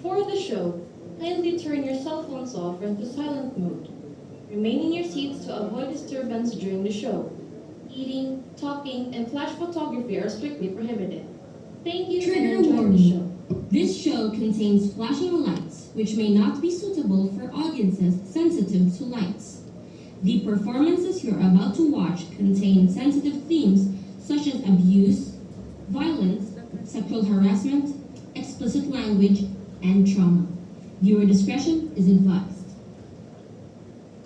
For the show, kindly turn your cell phones off or into silent mode. Remain in your seats to avoid disturbance during the show. Eating, talking, and flash photography are strictly prohibited. Thank you and Trigger enjoy the warning. show. This show contains flashing lights, which may not be suitable for audiences sensitive to lights. The performances you're about to watch contain sensitive themes such as abuse, violence, sexual harassment, explicit language, and trauma. Viewer discretion is advised.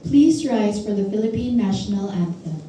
Please rise for the Philippine National Anthem.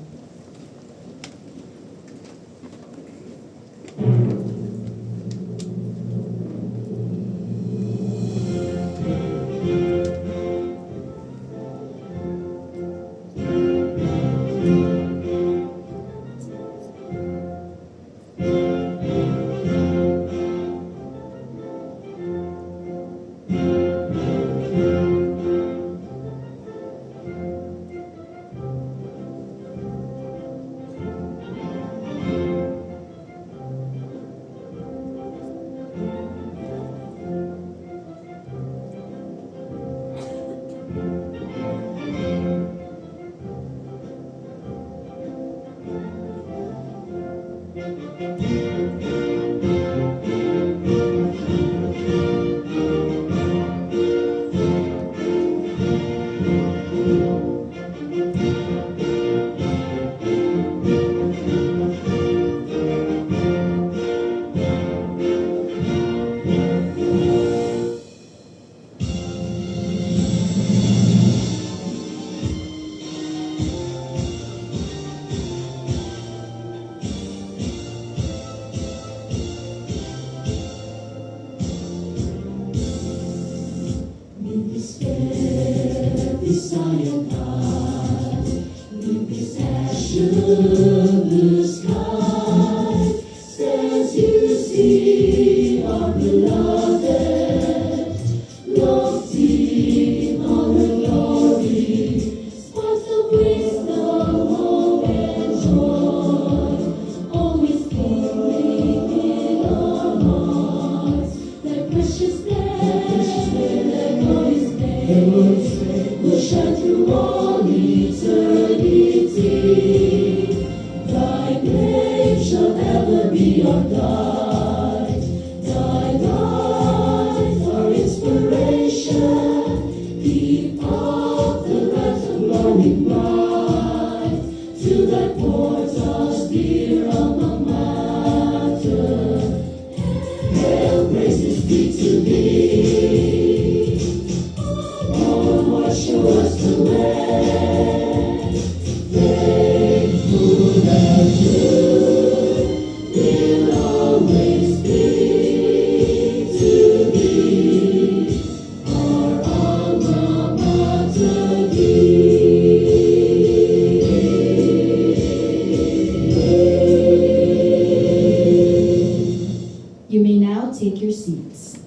You may now take your seats.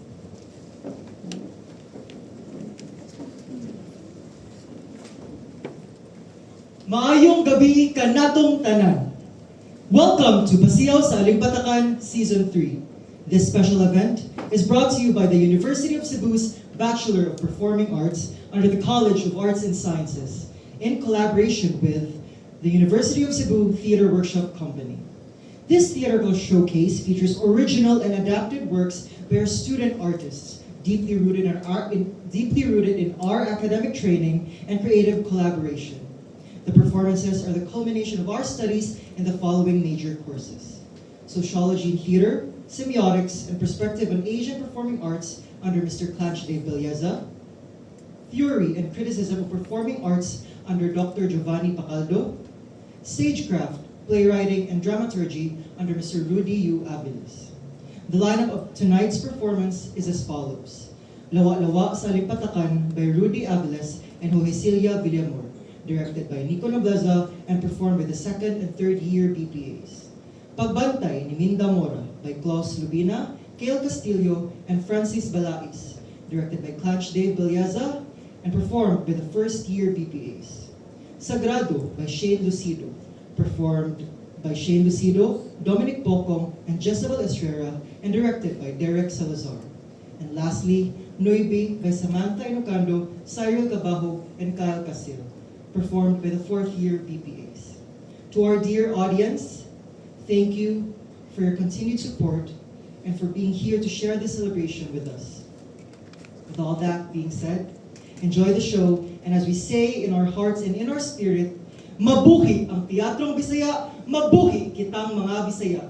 Maayong gabi kanatong tanan. Welcome to Pasiyaw sa Alimpatakan Season 3. This special event is brought to you by the University of Cebu's Bachelor of Performing Arts under the College of Arts and Sciences in collaboration with the University of Cebu Theater Workshop Company. This theatrical showcase features original and adapted works by our student artists, deeply rooted in our academic training and creative collaboration. The performances are the culmination of our studies in the following major courses: Sociology in Theater, Semiotics, and Perspective on Asian Performing Arts under Mr. Clanch de Belleza, Theory and Criticism of Performing Arts under Dr. Giovanni Pacaldo, Stagecraft, Playwriting, and Dramaturgy under Mr. Rudy U. Aviles. The lineup of tonight's performance is as follows: Lawa-Lawa sa Limpatakan by Rudy Aviles and Joselia Villamor, directed by Nico Nobleza and performed by the second and third year BPAs. Pagbantay ni Minda Mora by Klaus Lubina, Kale Castillo, and Francis Balais, directed by Clanch de Belleza and performed by the first year BPAs. Sagrado by Shane Lucido, performed by Shane Lucido, Dominic Bocong, and Jezebel Estrella, and directed by Derek Salazar. And lastly, Noibe by Samantha Inocando, Cyril Cabajo, and Kyle Casil, performed by the 4th year BPAs. To our dear audience, thank you for your continued support and for being here to share this celebration with us. With all that being said, enjoy the show, and as we say in our hearts and in our spirit, mabuhi ang Teatrong Bisaya, mabuhi kitang mga Bisaya.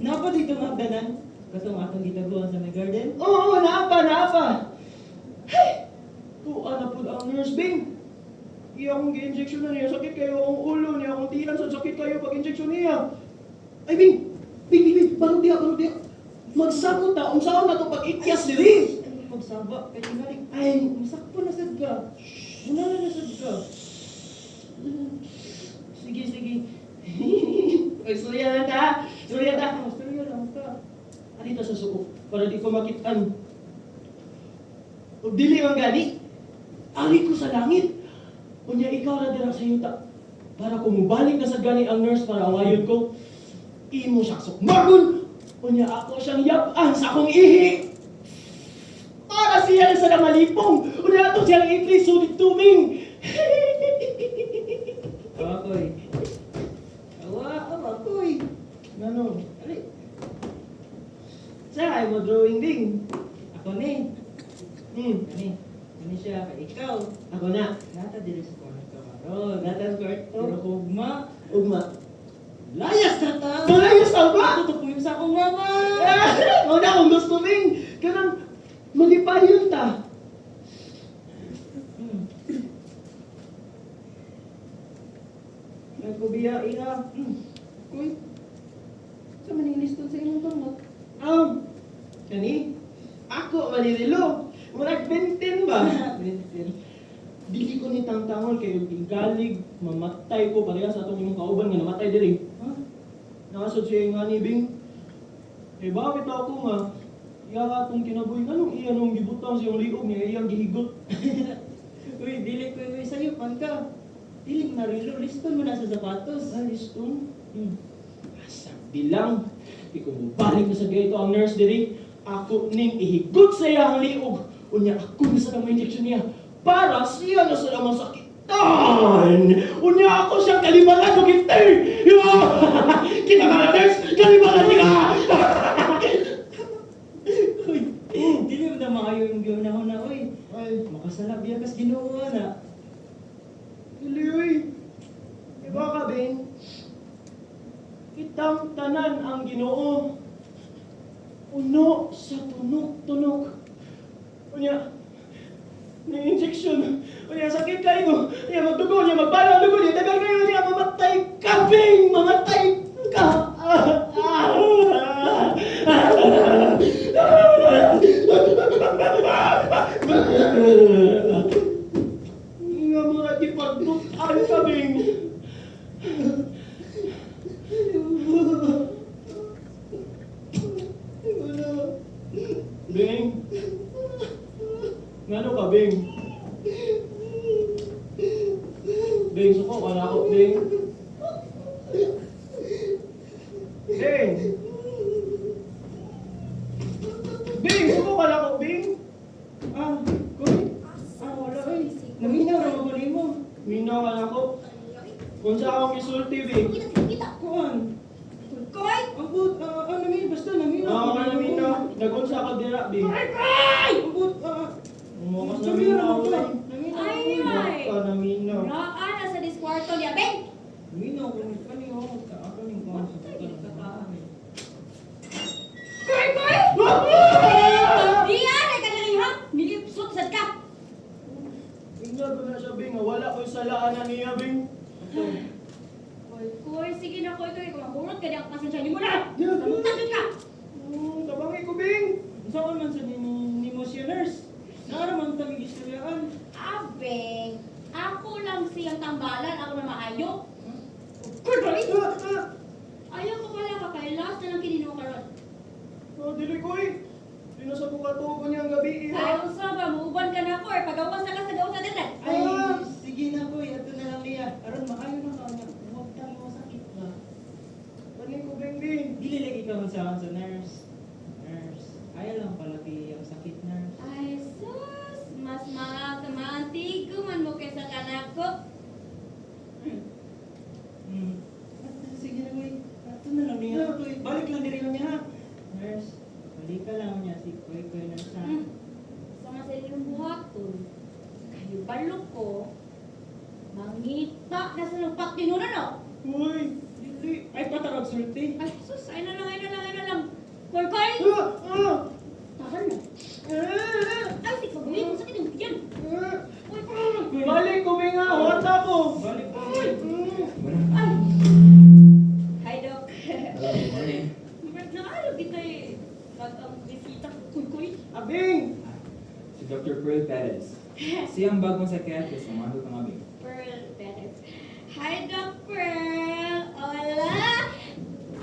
Napa dito magdanan? Katong atong gitaguan sa may garden? Oo, naapa. Hey! Tuwa na po ang nurse, Bing. Iya akong gi-injection na niya. Sakit kayo ang ulo niya. Akong tiyan sa sakit kayo pag-injection niya. Ay, Bing, barog diya. Magsakot ta, unsaon na to pag-ikyas diri. Pagsaba, kay tingali. Ay, Masakpo na sad ka. Muna na sad ka. sige. Ay, surya na ta. Storya lang ka. Alita sa suko, para di ko makitaan. O dili ang gani, ari ko sa langit. Unya ikaw na dira sa yuta. Para kung mubalik na sa gani ang nurse para awayon ko, imo siya sukmagon. Unya ako siyang yapan sa akong ihi. Para siya sa namalipong. Unya ato siyang ikli sulit tuming. Akoy. Akoy. Ganon. Ali. Sa ay mo drawing ding. Ako ni. Kani siya kay ikaw. Ako na. Nata diri sa corner ka maro. Nata court. Pero kugma. Ugma. Layas na ta. Malayos ka ba? Tutupuyin sa akong mama. Una akong gusto ding. Kanang malipayon ta. Nagkubiya ina. Uy. Sa maniliston sa imong pangot. Kani? Ako malililo. Murag benten ba? Dili ko ni tangtangon kay galig mamatay ko pareha sa atong imong kauban nga namatay diri. Ha? Nakasod siya nga ni Bing. Eh bakit ako nga? Iya atong kinabuhi nganong iya nung gibutang siyang liog niya iyang gihigot. Uy, dili ko yung sa'yo, pan ka. Dili mo na rilo, liston mo na sa sapatos. Liston? Sabi lang. Ikaw mo balik na sa gaito ang nurse diri. Ako ning ihigot sa iyang liog. Unya ako na sa namang injection niya. Para siya na sa namang sakitan. Unya ako siyang kalimalan ng gitay. Kita ka na nurse, kalimalan niya. biya kas Ginoo na. Dili, uy. Diba ka, Bing? Kitang tanan ang Ginoo. Uno sa tunok-tunok. Unya, ni injection. Unya, sakit kayo. Unya, magdugo niya, magbala ang dugo niya. Dagan kayo niya, mamatay ka, Bing! Mamatay ka! Nga mga di pagdutan ka, Bing! Bing? Ngano ka, Bing? Bing, suko ka na ako, Bing. Bing! Bing, suko ka na ako, Bing. Ah, koy. Wala oy. Naminaw ra mo nimo. Minaw ka na ako. Kung sa akong isulti, Bing. Kuan. Koy! Ambot, naminaw basta naminaw. Oo, ka na minaw. Nagunsa ka dira, Bing. Ambot, Umukas na naminaw minaw. ko. Naminaw. Ay, ay. Ka na minaw. Raan na sa diskwarto niya, Beng! Naminaw ko ni kaniyo. Ako ning kuan sa kataan. Koy, koy! Di ay kanilihang nilipsot sa ka! Tingnan ko na siya, Bing. Wala ko salaan na niya, Bing. Koy, koy, sige na, koy, koy. Kung mabunot ka, di ako pasensya. Hindi mo na! Samutan ka! Tabangi ko, Bing. Saan man sa nimo siya nurse? Naaraman tami gistudyaan. Ah, Beng. Ako lang siyang tambalan. Ako na maayo. Koy, koy! Ayaw ko pala ka kay last na lang kinino ka ron. Dili ko eh. Di na sa bukatuko niyang gabi eh. Ayaw sa ba, muuban ka na ko. Pagawas na ka sa gawas na din. Ay, sige na ko, ato na lang niya. Aron maayo na ka niya. Huwag kang masakit na. Bani ko, Bing, Bing. Dili lagi ka man sa nurse. Nurse. Ayaw lang pala ang sakit nurse. Ay, sus! Mas makamantig ko man mo kaysa kanak ko. Sige na koy. Ato na lang niya. Balik lang diri niya ha. Nurse, balik ka lang niya si Koy nurse ha. Sama sa inyong buhaton. Kayo balok ko. Mangita na sa lumpak tinunan no? Uy, dili. Ay, patarag sulti. Ay, sus! Ay na lang, ay na lang, ay na lang. Koy, koy! Tahan na. Ay, si Kabuhi, kung sakit yung bigyan. Koy, koy! Balik ko, Bing ha. Wata ko. Balik ko. Ay! Hi, Doc. Hello, good morning. Nakalo kita eh. Nag-bisita ko, koy, koy. Abing. Si Dr. Pearl Perez. Siyang bagong psychiatrist ng mga kami. Pearl Perez. Hi, Doc Pearl! Hola!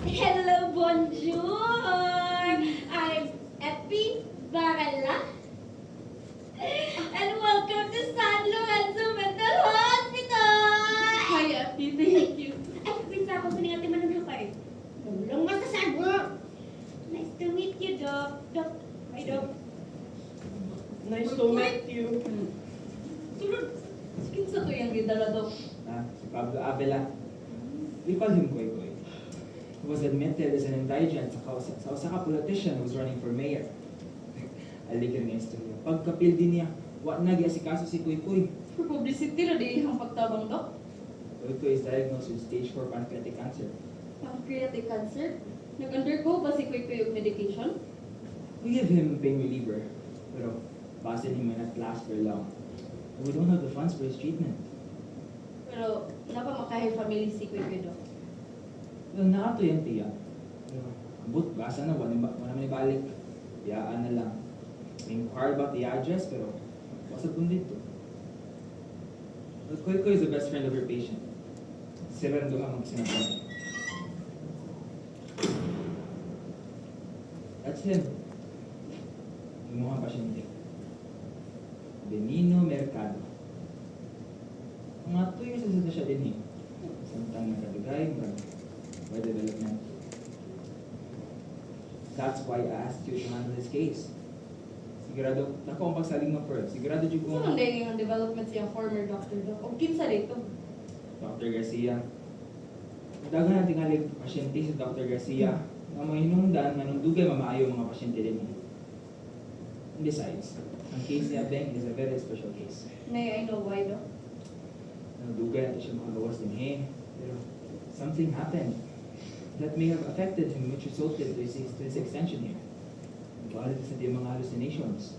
Hello, bonjour! I'm Epi Barala. And welcome to San Lorenzo Mental Hospital! Hi, Ate. Thank you. Ay, pinsa ako sa ningati man ng hapay. Tulong mas saan mo! Nice to meet you, Doc. Doc, hi, Doc. Nice to meet you. Tulad. Skin sa to yung gidala, Dok. Si Pablo Avila. We call him Koy Koy. He was admitted as an indigent sa usa ka politician who was running for mayor. Aligan nga istorya. Pagkapildi niya, wa na giasikaso si Koy Koy. For publicity na di ang pagtabang, Dok. Koy Koy is diagnosed with stage 4 pancreatic cancer. Pancreatic cancer. Nag-undergo ba si Kuy Kuy yung medication? We give him pain reliever, pero base he may not last very long. And we don't have the funds for his treatment. Pero, napa makahe family si Kuy Kuy, Dok? Well, naato yan tiya. Pero, abot, basa na, wala naman ibalik. Biyaan na lang. Inquire about the address, pero wasa kung dito. But Koy Koy is the best friend of your patient. Sila rin doon ang magsinagawa. That's him. Yung mga pasyente. Benino Mercado. Mga 2 years na siya din eh. Samtang nakadugay, by development. That's why I asked you to handle this case. Sigurado, ako ang pagsaling ng Pearl. Sigurado dyan kung Saan din yung development siyang former doctor, Dok? O kinsa dito? Dr. Garcia. Dagan natin nga pasyente si Dr. Garcia na mga hinungdan, manong dugay mamaayo mga pasyente din. And besides, ang case ni Abeng is a very special case. May I know why, Doc? Nagdugay natin siya makagawas din pero something happened that may have affected him which resulted to his extension here. Nagbalit sa di mga hallucinations.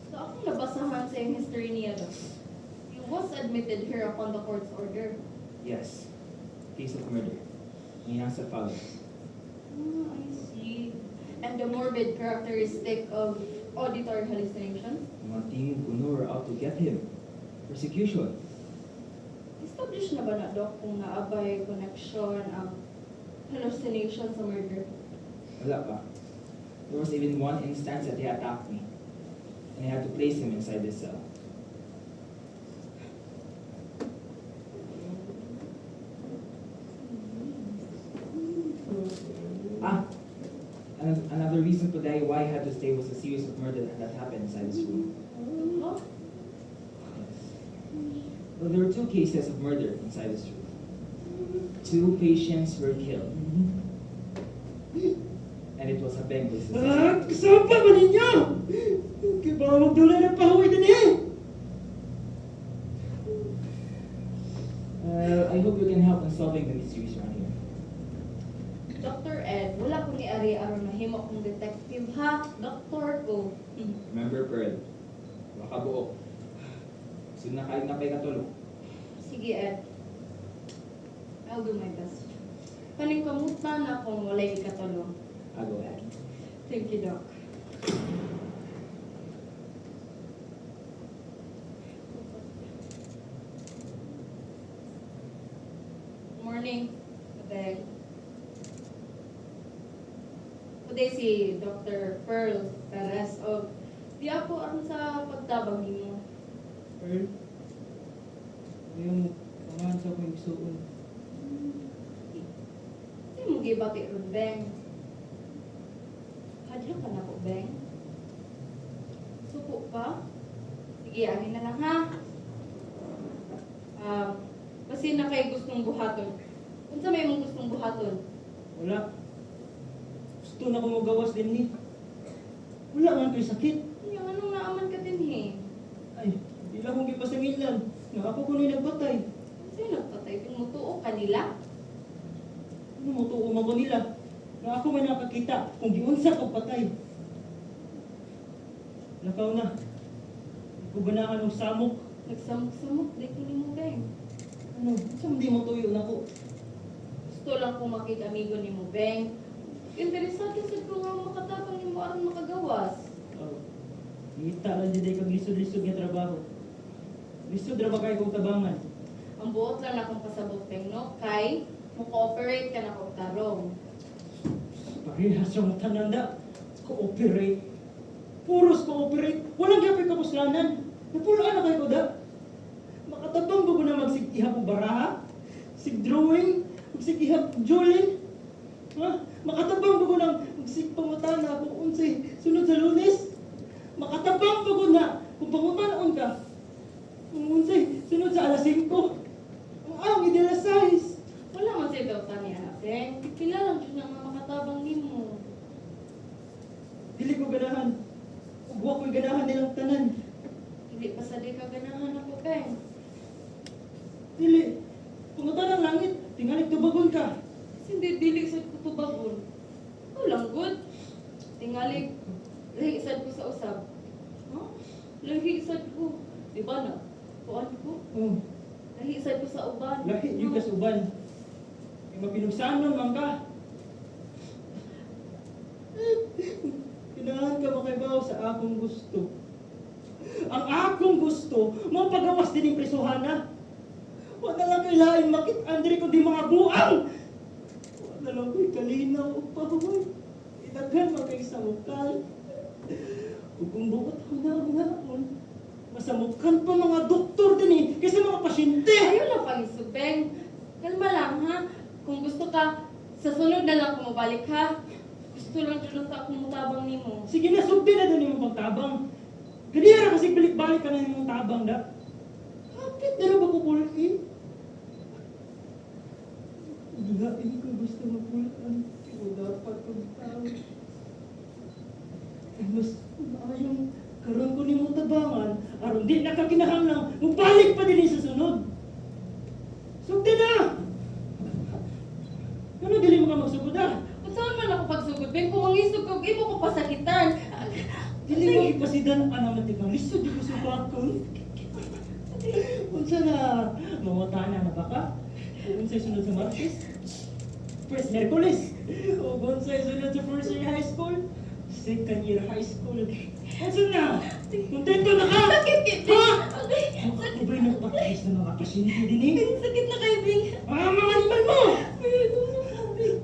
So akong nabasahan sa yung history niya, Doc. He was admitted here upon the court's order. Yes, case of murder. Ngayon sa follows. I see. And the morbid characteristic of auditory hallucinations? Mga tingin kuno were out to get him. Persecution. Established na ba na, Doc, kung naabay connection ang hallucination sa murder? Wala pa. There was even one instance that he attacked me. And I had to place him inside the cell. Another reason today why I had to stay was a series of murder that happened inside this room. Huh? Well, there were two cases of murder inside this room. Two patients were killed. And it was a bank with Kasama pa ninyo? Kaya ba magdula ng pahuwi din eh? I hope you can help in solving the mysteries around here. Dr. Ed, wala ko ni Ari aron mahimo kong detective ha, doktor ko. Remember, Pearl, makabuo. So na pa'y katulong. Sige, Ed. I'll do my best. Paningkamutan akong walay ikatulong. I'll go ahead. Thank you, Doc. Morning, Abel. Today si Dr. Pearl Perez o di ako aron sa pagtabang nimo. Pearl, ngayon, pamahan sa akong igsuon. Di mo gibati ron, Beng. Hadyo ka na ko, Beng. Suko pa? Sige, amin na lang ha. Kasi na kay gustong buhaton. Unsa may mong gustong buhaton? Wala. Gusto na ko magawas din ni. Wala man ko'y sakit. Yung anong naaman ka din he? Ay, di lang kong gipasangilan. Nga ako ko ni nagpatay. Sa'yo nagpatay, pinutuo ka nila? Ano mo to umago nila? Nga ako may nakakita kung giunsa ko patay. Lakaw na. Ikaw ganahan ng samok. Nagsamok-samok, di ko ni mo, Beng. Ano, saan di mo tuyo na ko? Gusto lang kong makikamigo ni mo, Beng. Interesado sa ko nga makatabang ni mo aron makagawas. Oh, kita lang di kag lisod-lisod nga trabaho. Lisod ra ba kay kong tabangan? Ang buot lang akong pasabot, Beng, no? Kay, mo-cooperate ka na kong tarong. Parehas ang tananda. Cooperate. Puros cooperate. Walang gyapon kapuslanan. Napulaan na kayo ko da. Makatabang ba ko na magsigihap og baraha? Sig drawing? Magsigihap Jolin? Ha? Makatabang ba ko na magsigpangutana kung unsay sunod sa Lunes? Makatabang ba ko na kung pangutanon ka? Kung unsay sunod sa alas 5? Ang ideal size. Wala man sa'yo daw tani, anak, Beng. Pila lang dyan ang mga makatabang ni mo. Dili ko ganahan. Ug wa ko'y ganahan nilang tanan. Hindi pa sa di ka ganahan ako, Beng. Dili. Pungutan ng langit. Tingalig tubagon ka. Hindi dili sa kutubagon. Ikaw lang, good. Tingalig, lahisad ko sa usab. Ha? Lahisad ko. Di ba na? Kuan ko? Oh, Lahisad ko sa uban. lahi yung kasuban. Kaya mapinugsanon man ka. Kailangan ka makibaw sa akong gusto. Ang akong gusto, mo pagawas din yung prisuhan na. Wala lang kailangan makit Andre kundi mga buang. Wala lang ko'y kalinaw o pahuway. Itaghan mo kay samukal. Kung buot ako na ang masamukan pa mga doktor din eh, kaysa mga pasyente. Ayaw lang pag-isubeng. Kalma lang, ha? Kung gusto ka, sa sunod na lang kumabalik, ha? Gusto lang dyan sa akong mutabang ni mo. Sige na, subdi na doon yung pagtabang. Ganyan kasi balik-balik ka na yung tabang da. Hapit na ba kupulki? Higain ko gusto mapulkan. O dapat kong tao. Ay, mas maayong tabangan, aron di na ka kinahanglang, mubalik pa din sa sunod. Sugdi na! Ano dili mo ka magsugod ah? Saan man ako pagsugod, Ben? Kung mangisog ko, imo ko pasakitan. Dili mo ipasidan ang naman di kang lisod yung subakon. Unsa na, mawatana na ba ka? Unsay sunod sa Martes? First Merkulis. O unsay sunod sa first year high school? Second year high school. Unsa na? Kontento na ka? Sakit, Kit. Ha? Okay. Ako ba'y nagpapakis ng mga pasyente din eh? Sakit na kayo, Ben. Mga animal mo!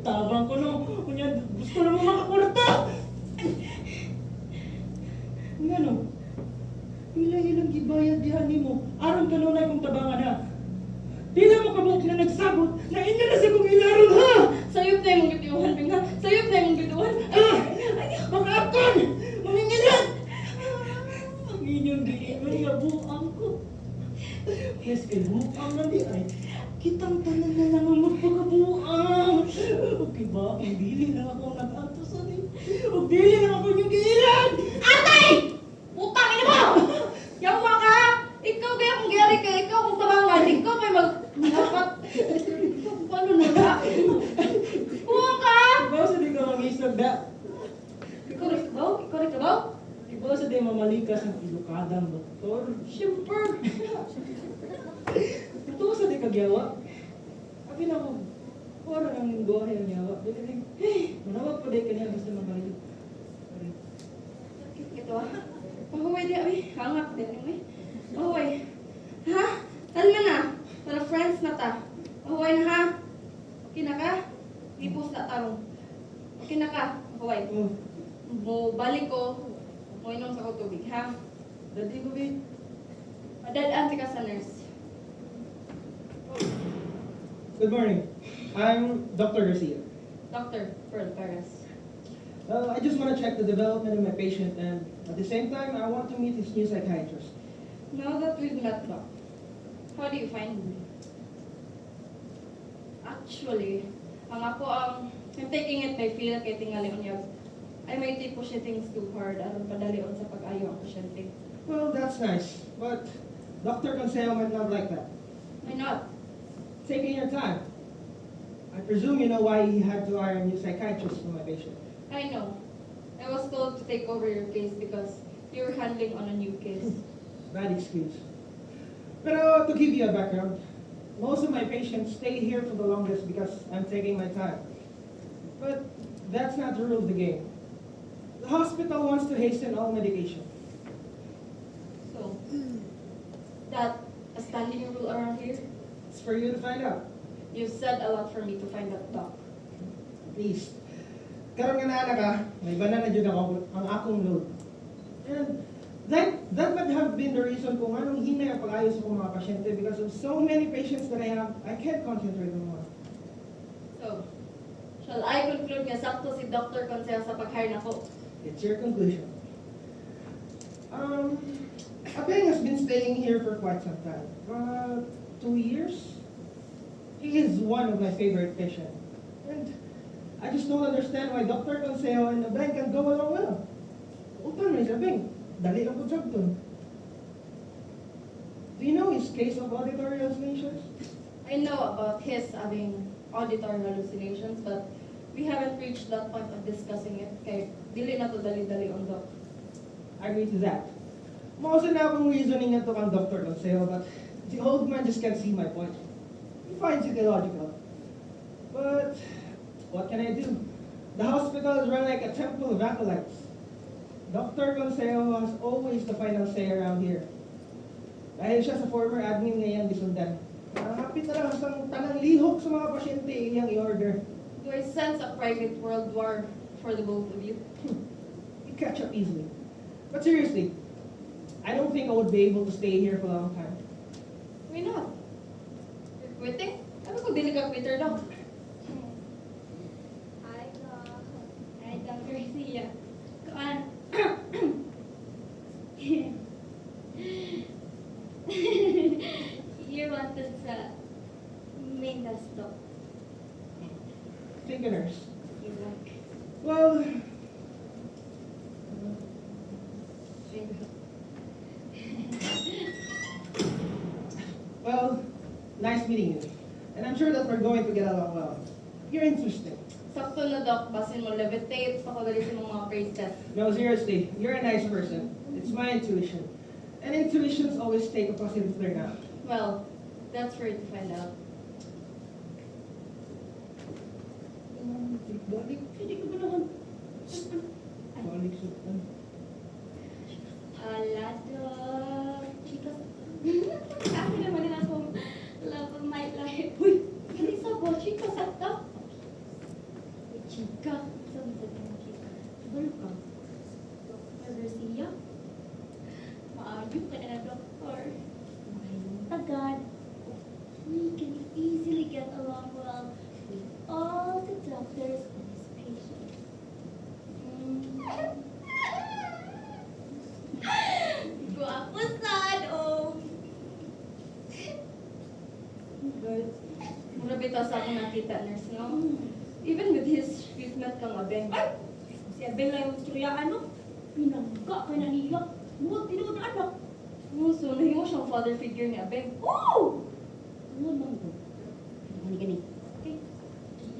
Tabang ko no. Kunya, gusto na mo makakurta. Ngano? Ilang gibayad dihan nimo. Aron kanunay kong tabangan ha. Pila mo kabuk na nagsabot na inyo na sa kong ilaron ha. Sayop na yung bituhan, Ben, ha? Sayop na yung bituhan. Ah! Mga akon! Mamingilan! Ang inyong giingon nga buang ko. Yes, kay buang na di ay. Kitang tanan na lang ang magpakabuang. Okay ba? Ang dili lang ako nag-anto sa di. Ang dili lang ako yung giilan! Atay! Utang ina mo! Yawa ka! Ikaw kaya kung giyari ka, ikaw kung tabangan, ikaw may dapat. Paano na ba? Buwang ka! Ikaw sa di ka mangisag da. Ikaw rin ka ba? Ikaw rin ka ba? Ikaw sa di mamalikas ng ilokadang doktor. Siyempre! Ito sa di kagyawa. Abi na ko. Wala nang buhay ang yawa. Manawag pa di kanya basta magalit. Sakit ito ah. Pahuway di abi. Hangak din yung eh. Pahuway. Ha? Talma na. Para friends na ta. Pahuway na ha. Okay na ka? Ipos na tarong. Okay na ka? Pahuway. Oh, Mo balik ko. Mo inom sa ko tubig ha. dati ko bi. Madadaan ka sa nurse. Good morning. I'm Dr. Garcia. Dr. Pearl Perez. I just want to check the development of my patient, and at the same time, I want to meet his new psychiatrist. Now that we've met, Doc, how do you find me? Actually, I'm taking it by feel kay tingali unyag. I may take push things too hard aron padalion sa pag-ayo ang pasyente. Well, that's nice, but Dr. Consejo might not like that. Why not? Taking your time. I presume you know why he had to hire a new psychiatrist for my patient. I know. I was told to take over your case because you're handling on a new case. Bad excuse. Pero to give you a background, most of my patients stay here for the longest because I'm taking my time. But that's not the rule of the game. The hospital wants to hasten all medication. So, that a standing rule around here? It's for you to find out. You've said a lot for me to find out, Doc. At least. Karon nga na ka, may banan na jud ako ang akong load. And that might have been the reason kung anong hinay ang pag-ayos ko mga pasyente because of so many patients that I have, I can't concentrate on one. So, shall I conclude nga sakto si Dr. Consejo sa pag-hire nako? It's your conclusion. Abeng has been staying here for quite some time. 2 years? He is one of my favorite patients. And I just don't understand why Dr. Consejo and Abeng can go along well. Utan mo si Abeng. Dali ang job dun. Do you know his case of auditory hallucinations? I know about his having auditory hallucinations, but we haven't reached that point of discussing it. Kaya dili na to dali-dali on Doc. I agree to that. Mausa na akong reasoning na to kang Dr. Consejo, but the old man just can't see my point. He finds it illogical. But what can I do? The hospital is run like a temple of acolytes. Dr. Consejo has always the final say around here. Dahil siya sa former admin ngayang gisundan. Nakakapit na lang sa tanang lihok sa mga pasyente iyang i-order. Do I sense a private world war for the both of you? You catch up easily. But seriously, I don't think I would be able to stay here for a long time. Why not? You're quitting? Ano kung dili ka quitter, Doc? Ay, Dr. Garcia. Kuan. You're wanted sa main desk, Doc. Think a nurse. Exact. Well, meeting you. And I'm sure that we're going to get along well. You're interesting. Sakto na, Doc. Basin mo, levitate pa ko dali sa mga praise test. No, seriously, you're a nice person. It's my intuition. And intuitions always take a positive turn out. Well, that's for you to find out. Balik, hindi ko ba naman? Balik sa Ala, Doc. Chicas. Ako naman din akong love of my life. Uy, hindi sa bo, chicas at Doc. Chika. Sabi sa mga chika. Balo ka. Dr. Garcia. Maayo ka na, Doctor. Mahayong tagad. We can easily get along well with all the doctors and his patients. Guwapo sad, oh. Good. Mura bitaw sa akong nakita, nurse, no? Even with his treatment kang Abeng. Ay! Si Abel lang yung istorya, ano? Pinangga ka na niya. Muwag tinuod na anak. So, nahimo siyang father figure ni Abeng. Oo! Ano naman ko? Gani. Okay.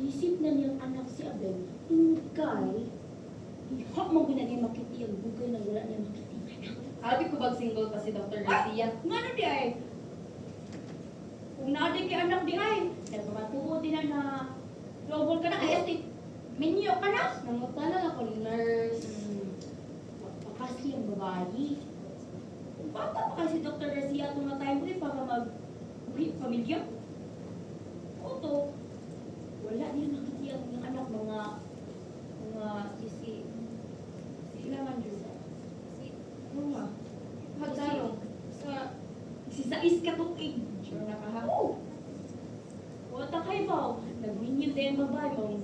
Iisip na niyang anak si Abel. Ingkay. Iha mo ba na niya makiti ang bugay na wala niya makiti. Habi ko bag single pa si Dr. Garcia. Nga na di ay. Kung naaday kay anak di ay. Nagpapatuo din na global ka na. Ay, ati. Minyo ka na. Nangutan ako, nurse. Magpakasli ang babae. Kung bata pa kasi Dr. Garcia tumatay mo para mag-uwi pamilya. Oto, wala niya nakiti ang anak mga si Kailangan dyan. ano nga? Hatarong. Si Sais Katuig. Sure na ka ha? Oo. Wata kay ba? Nagminyo din ang babae mo.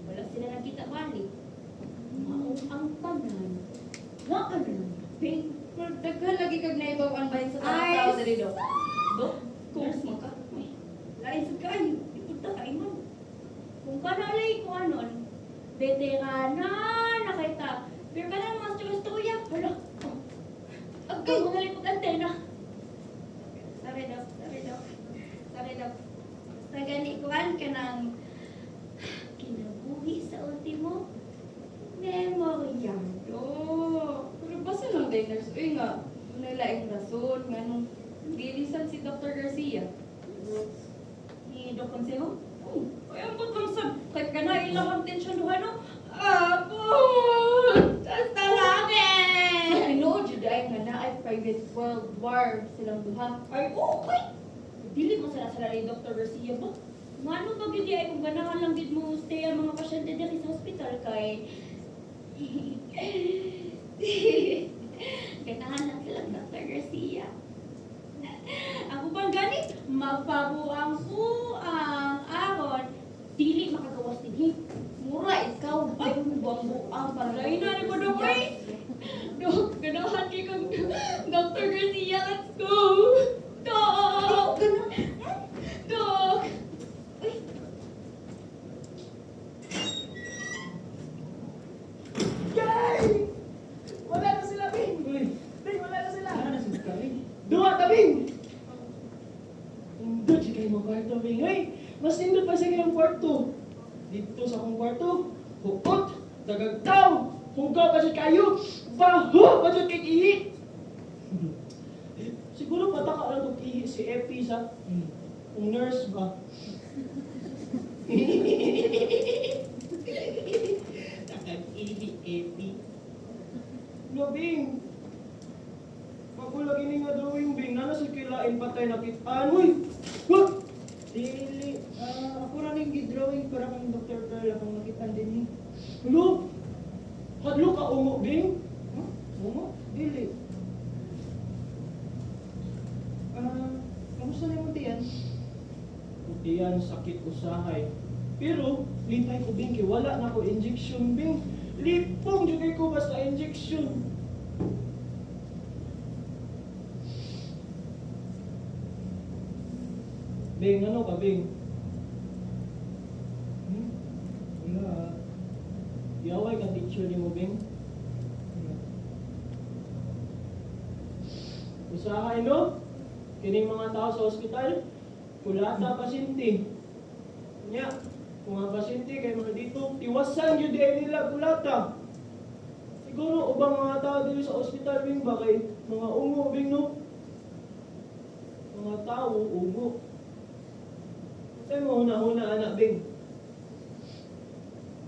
Wala sila nakita bali. Maong ang tanan. Nga ka na lang. Ping. Pero daghan lagi kag naibawan ba sa Ay, mga tao dali, Doc? Dok, Nurse mo ka? lain sa kayo. Ipunta ka iman. Kung ka nalay ko ano, veterana, nakita. Pero ka na mga istorya. Hala. Agay mo nalay pag-antena. Sorry, Doc. Sa ganikuan ka ng kinabuhi sa ultimo memorya. Pero basta lang din, nurse. Uy nga, nalaing rason. Nga nung bilisan si Dr. Garcia. Ni Doc Consejo? Ay, ang pagkamsad. Kahit ka na ilang ang tensyon doon, no? Apo! Basta lang eh! I know, Juday, nga na ay private world war silang duha. Ay, okay! Dili mo sila ni Dr. Garcia ba? Mano ba gid ay kung ganahan lang gid mo stay ang mga pasyente diri sa ospital kay Ganahan lang silang Dr. Garcia. ako pang gani magpabuang ko ang aron dili makagawas dinhi. Mura, ikaw. Ay, buang-buang para Lain na ni mo Dok ay. Dok, ganahan kay kang Dr. Garcia, let's go. Dok! Dok! Yay! Wala na sila, Bing! Uy, Bing, wala na sila! ano na si Kami? Duha ka, Bing! Indot siya kayo mga kwarto, Bing. Ay, mas indot pa siya kayong kwarto. Dito sa akong kwarto, hukot, dagagtaw, hugaw pa siya kayo, baho pa siya kay ihi. Siguro pataka lang itong ihi si Epi sa kung nurse ba. Nakag-ihi, Epi. No, Bing. Pagkulag ini nga drawing, Bing. Nana sa kilain patay nakitaan. Uy! Wag! Dili. Ako na ning gidrawing para kang Dr. Pearl akong nakitaan din ni. Hello? Hadlo ka ungo, Bing? Huh? Ungo? Dili. Kamusta na yung tiyan? Tiyan, sakit usahay. Pero, lipay ko, Bing, kay wala na ko injection, Bing. Lipong jugay ko basta injection. Bing, ano ka, Bing? Wala. Yaway ka teacher ni mo, Bing? Usahay, no? Kining mga tao sa ospital, kulata pasyente. Nya, mga pasyente kay mga dito, tiwasan yun din nila kulata. Siguro, ubang mga tao dito sa ospital, Bing, ba kay mga ungo, Bing, no? Mga tao, ungo. Sa'yo mo, huna-huna, anak, Bing.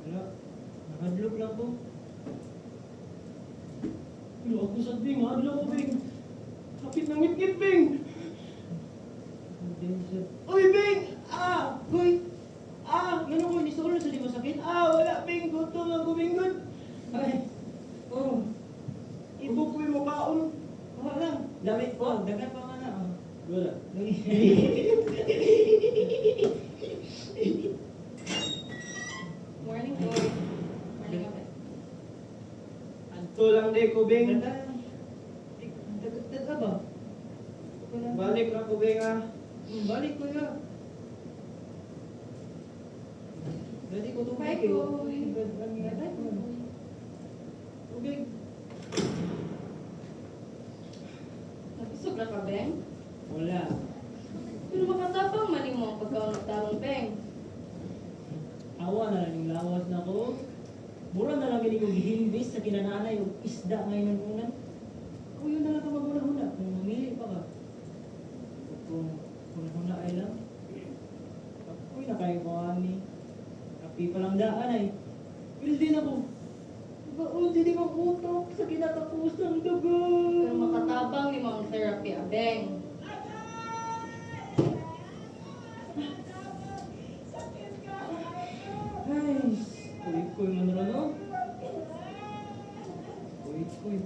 Wala, nakadlog lang ko. Pero ako sa Bing, hadlo ko, Bing. Kapit ng ngit-ngit, Bing. Uy, Bing! Ah! Uy! Ah! Ano ko, nisolo sa di masakit? Ah, wala, Bing! Gutom lang ko, Bing, good! Ay! Oh! Ipupoy mo kaon! Wala lang! Dami po! Dagan pa ka na! Oh. Wala. Morning, boy. Morning, Abel. Anto lang di ko, Bing! Dagat ba? Balik na ko, Bing, ah! Balik ko ya. Dali ko tubig. Bye, boy. Bye, boy. Tubig. Napisog na ka, Beng? Wala. Pero makatapang man mo ang pagkaunod-tarong, Beng. Awa na lang yung lawas na ko. Mura na lang yung gihimbis sa kinananay yung isda ngayon ng unan. Kung yun na lang ka maguna-una, kung mamili pa ka. Kung huna ay lang. Uy, na kayo ko ani. Kapi pa lang daan ay. Pero din ako. Baon, hindi ko utok sa kinatapusang dugo. Pero makatabang ni mo ang therapy, Abeng. Ay, kuy-kuy man ron, no? Kuy-kuy.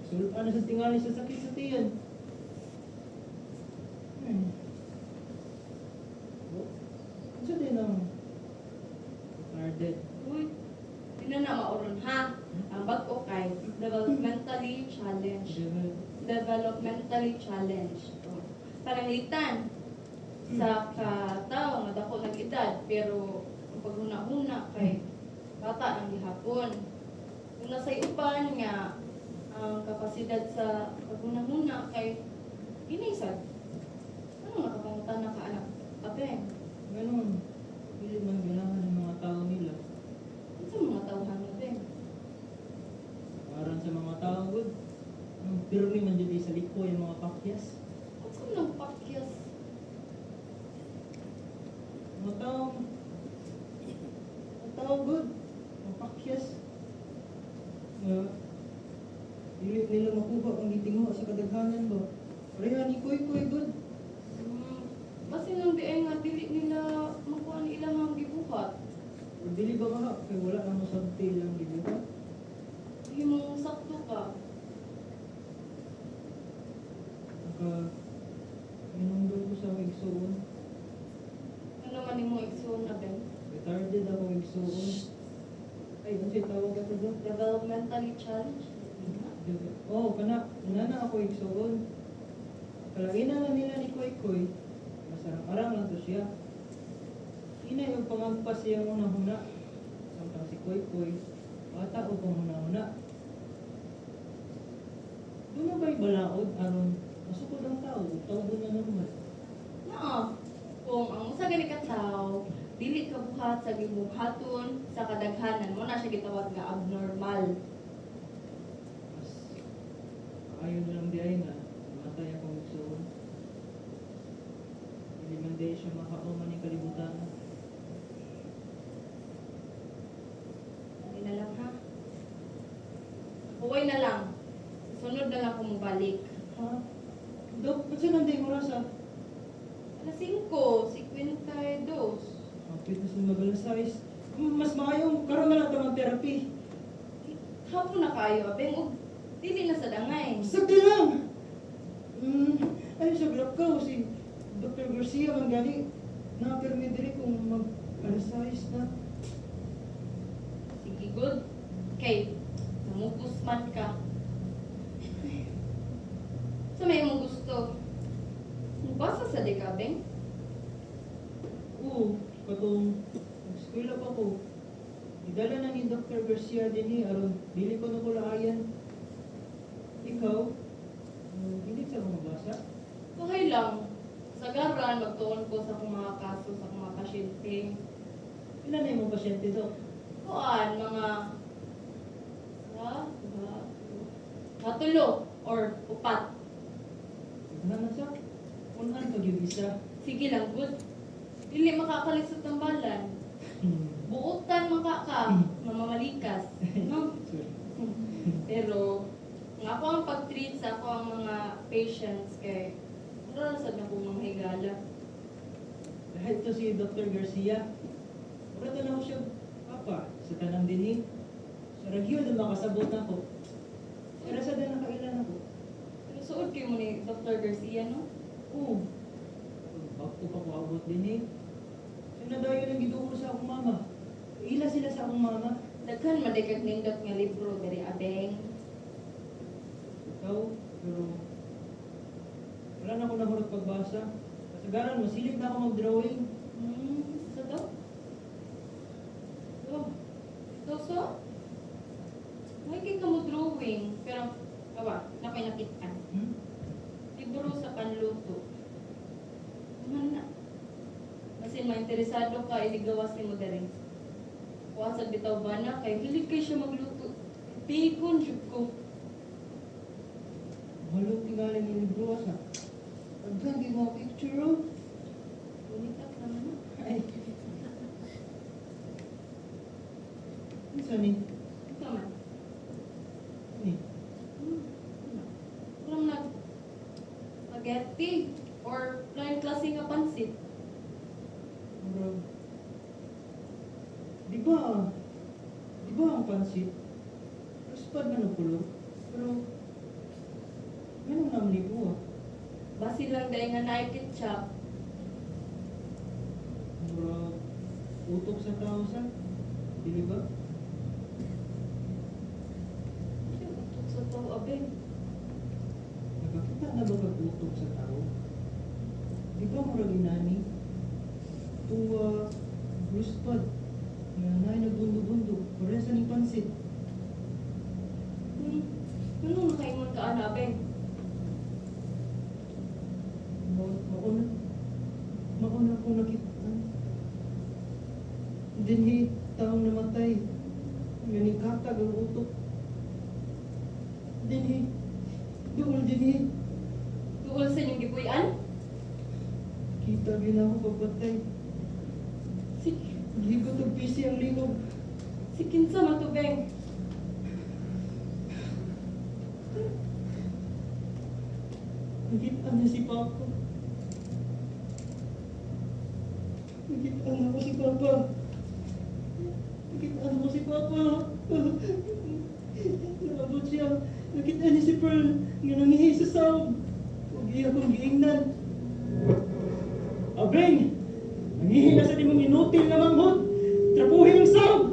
Sulpan na sa tingali sa sakit sa tiyan. Ano din ang carded? Uy, di na na mauron, ha? Ang bag-o kay developmentally challenged. Developmentally challenged. Pananglitan sa katao nga dako ng edad, pero ang paghuna-huna kay bata ang gihapon. Kung nasay upan nga ang kapasidad sa paghuna-huna kay inisad. Ano nakapangutan na ka anak? Abeng, Ganun. Hindi man kailangan ng mga tao nila. ano sa mga tauhan mo, Abeng? Parang sa mga tao, good. Ang pirmi man dyan sa liko yung mga pakyas. Ano sa mga pakyas? Mga tao, good. Mga pakyas. Dili nila makuha ang gitingo sa kadaghanan ba? Pareha ni Koy-Koy, good. Kasi nang di ay nga dili nila makuha ni ilang ang gibuhat. O dili ba ka? Kaya wala na mo sabti lang gibuhat. Hindi mo sakto ka. Minundol ko sa igsoon. Ano man ni mo igsoon, Abeng? Retarded ako igsoon. Ay, ano siya tawag ako doon? Developmentally challenged? Oh, kana na ako igsoon. Kalainan na nila ni Koy-Koy. Masarang-arang lang to siya. Ina yung pangagpas siya muna-huna. Samtang si Koy-Koy, bata o panguna-huna. Doon na ba'y balaod, aron? Masukod ang tao, tawag doon na normal. Oo. Kung ang usa gani ka tao, dili ka buhat sa gibuhaton sa kadaghanan mo na siya gitawag nga abnormal. Mas ayaw na lang di ay na matay akong igsoon. Hindi man di siya makauman ng kalibutan. Hindi na lang ha. Huway na lang. Sunod na lang kung balik. Ha? Dok, ba't siya nanday mo rasa? Alas 5, 52. Kapit na sa magalang size. Mas maayo, karoon na lang ito ng therapy. Hapon na kayo, Abeng. Og dili na sa dangay. Sagdi lang! Ay, sa glakaw, si Dr. Garcia man gani. Na-permit diri kung mag-alas size na. Sige, good. Okay. Namupos man ka. Sa may mong gusto. Basa sa dekabeng. Oo, katong eskwela pa ko. Idala na ni Dr. Garcia din aron dili ko na kulaayan. Ikaw, hindi sa mga basa? Okay lang. kasagaran, magtuon ko sa akong mga kaso sa akong mga pasyente. Ilan na yung mga pasyente to? Kuan, mga tulo or upat. Ano na siya? Unan pag yung isa. Sige lang, good. Dili makakalisod ng balan. Buutan makaka, mamamalikas. No? Pero, nga ako ang pag-treat sa ako ang mga patients kay narasad na kong mga higala. Dahil to si Dr. Garcia. Wala na ako siya, papa, sa tanang dinig. Sa ragyo na makasabot ako. Pero sa din nakailan ako. Pero suod kayo mo ni Dr. Garcia, no? Oo. Bakto pa ko abot dinig. Sinadayo ng giduo sa akong mama. Ila sila sa akong mama. Daghan madagag nindot nga libro dari abeng. Ikaw, pero wala na ako nahurot pagbasa. Kasagaran, masilip na ako mag-drawing. Sa to? So? May kay ka mo drawing, pero awa, napay nakitaan. Libro sa panluto. Naman na. Kasi interesado ka, iligawas ni mo dere. Kuwasag bitaw ba na, kay hilig kay siya magluto. Bacon, shoot ko. Malong tingaling yung libro sa. Pagkan, di mo picture, oh. Unitak naman na. Ay. Isa ni? Ito man. Ni? Walang nag spaghetti or plain klase nga pansit. Bro. Di ba ang pansit? Raspad man ang pulo. Pero, ganun naman ito ah. Basi lang dahil nga na ketchup. Bro, utok sa tao sa. Dili ba? Utot sa to, abeng. Nakakita na ba pag-utok sa tao? Di ba murag inani? Tuwa, raspad. Nanay nagbundo-bundo. Paresa ni pansit. Ano nakaimon ka, abeng? Mauna ko nakita. Dinhi, taong namatay. Nganikatag ang utok. Dinhi, doon dinhi. Tuol sa inyong gipuyan? Kita rin ako papatay. Sige. Higot ang pisi ang linog. Si kinsa matubeng. Nakita niya si Papa. Nakita na ko si Papa. Nakita na ko si Papa. Naabot siya. Nakita niya si Pearl. Nga nangihi sa sound. Huwag iya kong giingnan. Abeng! Nangihi na sa dimong inutil na manghod. Trapuhin ang sound.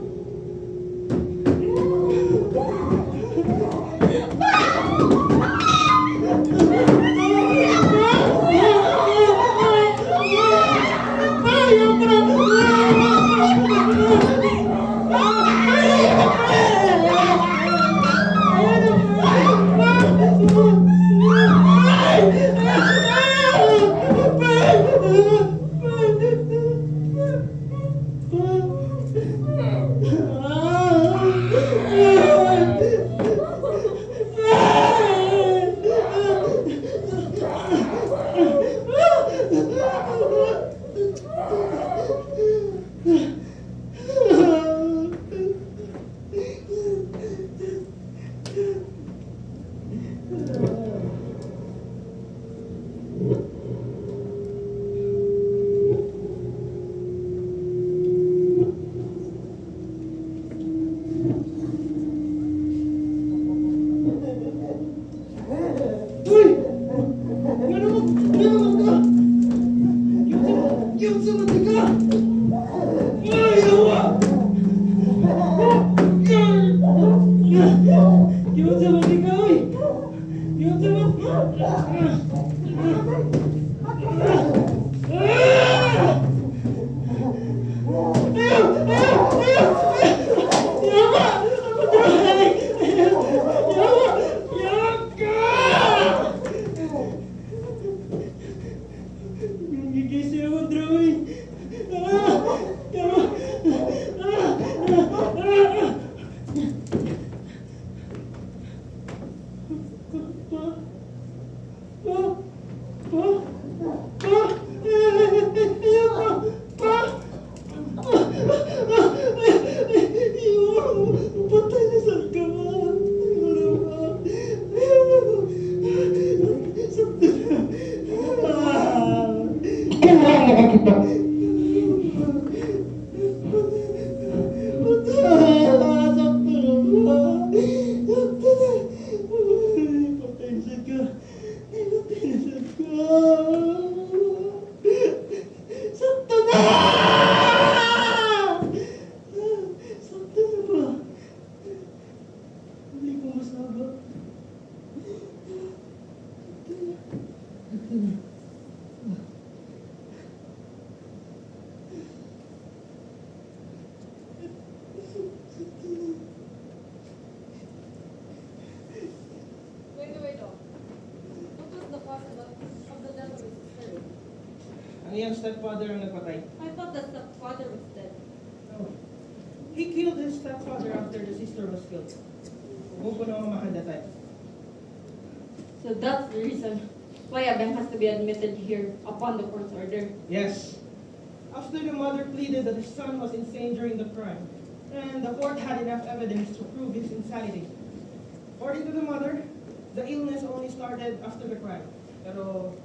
mas haba. Wait, oh. What was the cause of the death of his sister? Ang iyang stepfather ang nagpatay. I thought that the father was dead. Oh. He killed his stepfather after the sister was killed. Umupo na mamahan that time. So that's the reason why Abeng has to be admitted here upon the court's order. Yes. After the mother pleaded that his son was insane during the crime, and the court had enough evidence to prove his insanity. According to the mother, the illness only started after the crime. Pero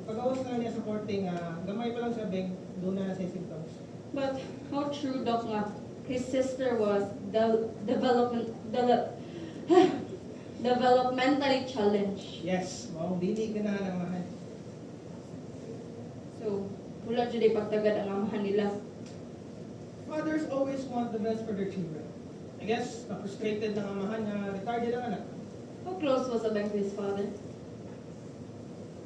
pag-awas na niya sa korte nga, gamay pa lang sa Beng, doon na sa symptoms. But how true, Doc, nga his sister was developmentally challenged. Yes, mao dili ka na namahan. So, wala dyan ay pagtagad ang amahan nila. Fathers always want the best for their children. I guess, na-frustrated ng amahan na retarded ang anak. How close was Abeng to his father?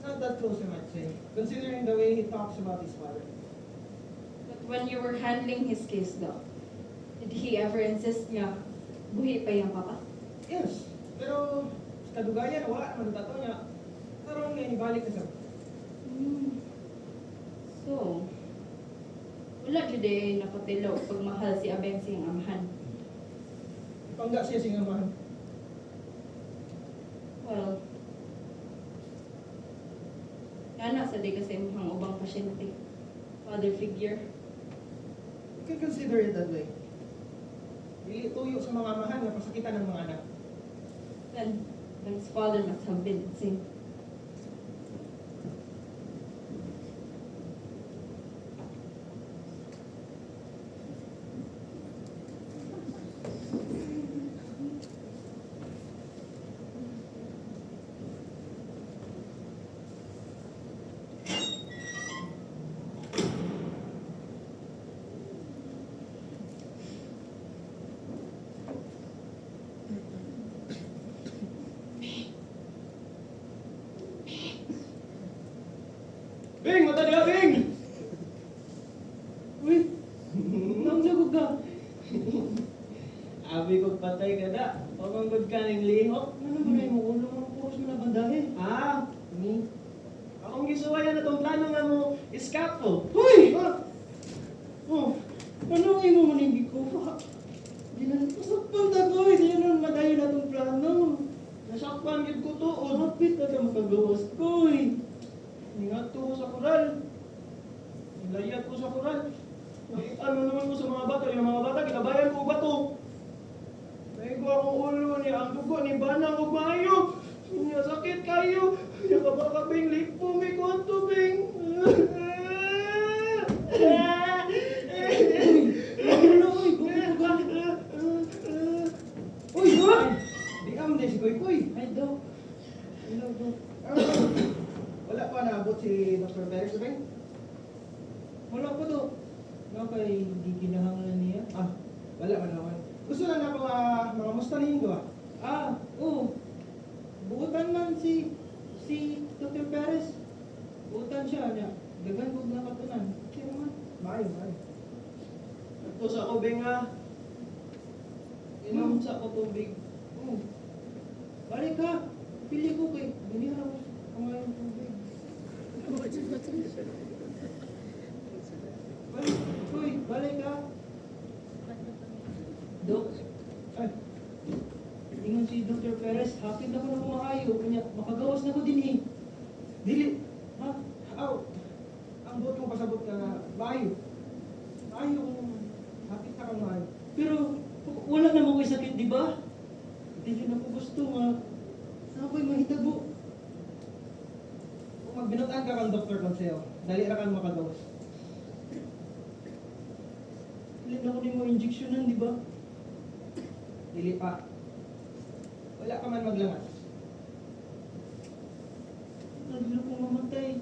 Not that close, I might say, considering the way he talks about his father. But when you were handling his case, Doc, did he ever insist niya, buhi pa yung papa? Yes, pero sa kadugayan, wala naman tato niya. Karoon nga inibalik na sa... So, wala dyan ay napatilaw pagmahal si Abeng siyang amahan. Pangga siya singamahan. Well, yana sa di kasi mukhang ubang pasyente. Father figure. You can consider it that way. Dili tuyo sa mga amahan na pasakitan ng mga anak. Then, Abeng's father must have been insane. Bing! Mata niya, Bing! Uy! Nagsagog ka. Abi ko patay ka na. Pamangod ka ng lihok. Ano ba rin mo? Ulo mo puros mo na bandahe. Ah! Akong gisuwayan na itong plano nga mo iskapo. Hoy! Oh, ano ang imo manimbi ko? Di na pasakpan ta ko. Di na madayo na itong plano. Nasakpan yun ko to. O, Kapit na ka makagawas ko eh. ingat ko sa kural. Nilayat ko sa kural. Nakita mo naman ko sa mga bata. Yung mga bata, kinabayan ko bato. May ko akong ulo niya. Ang dugo ni Banang o Mayo. Niya sakit kayo. Niya kabakabing lipo. May konto, Bing. Uy, Dok! Di am din si Koy Koy. Ay, Dok. Hello, Dok. Wala pa naabot si Dr. Perez, Bing? Wala pa, Dok. Bakay hindi kinahanglan niya. Ah, wala man naman. Gusto lang ako mga mustanihin ko Oo. Buutan man si Dr. Perez. Buutan siya niya. Dagan kong nakatunan. Okay naman. Maayo. Ito sa ubing Inom sa ako tubig. Balik ka. Pili ko kay. Ganihan ako kumain tubig. Balik ka. Dok. Ay, Ingon si Dr. Perez. Hapit na ko na kumaayo. Kanya, makagawas na ko din eh. dili. Ha? Aw, ang buot kong pasabot ka na maayo. Maayo kung hapit ka kang maayo. Pero wala naman ko'y sakit, di ba? Hindi rin ako gusto nga. Saan ko'y mahitabo? Kung magbinutan ka kang Dr. Conseo, dali ra kang makagawas. Ilan ako din mo injeksyonan, di ba? Dili pa. Wala ka man maglangas. Naglo ko mamatay.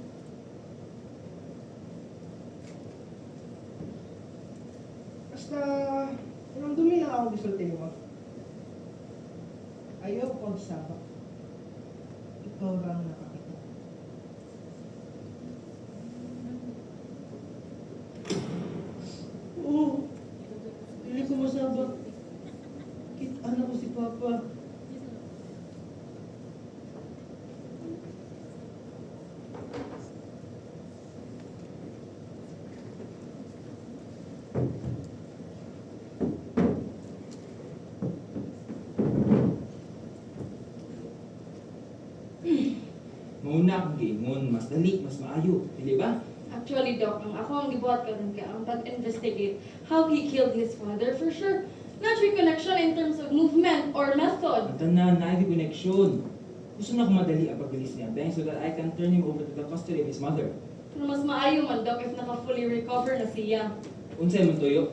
Basta, anong dumi lang ako gisulti mo. Ayaw ayaw pagsabak. Ikaw lang nakakita. Oo, hindi ko masabak. Kita ko si Papa. Mauna akong giingon, mas dali, mas maayo. Dili ba? Actually, Doc, ang ako ang gibuhat karon kay ang pag-investigate how he killed his father for sure. Not sure connection in terms of movement or method. Ang tanan, na ay connection. Gusto na akong madali ang pagbilis niya, Beng, so that I can turn him over to the custody of his mother. Pero mas maayo man, Doc, if naka-fully recover na siya. Unsay man tuyo?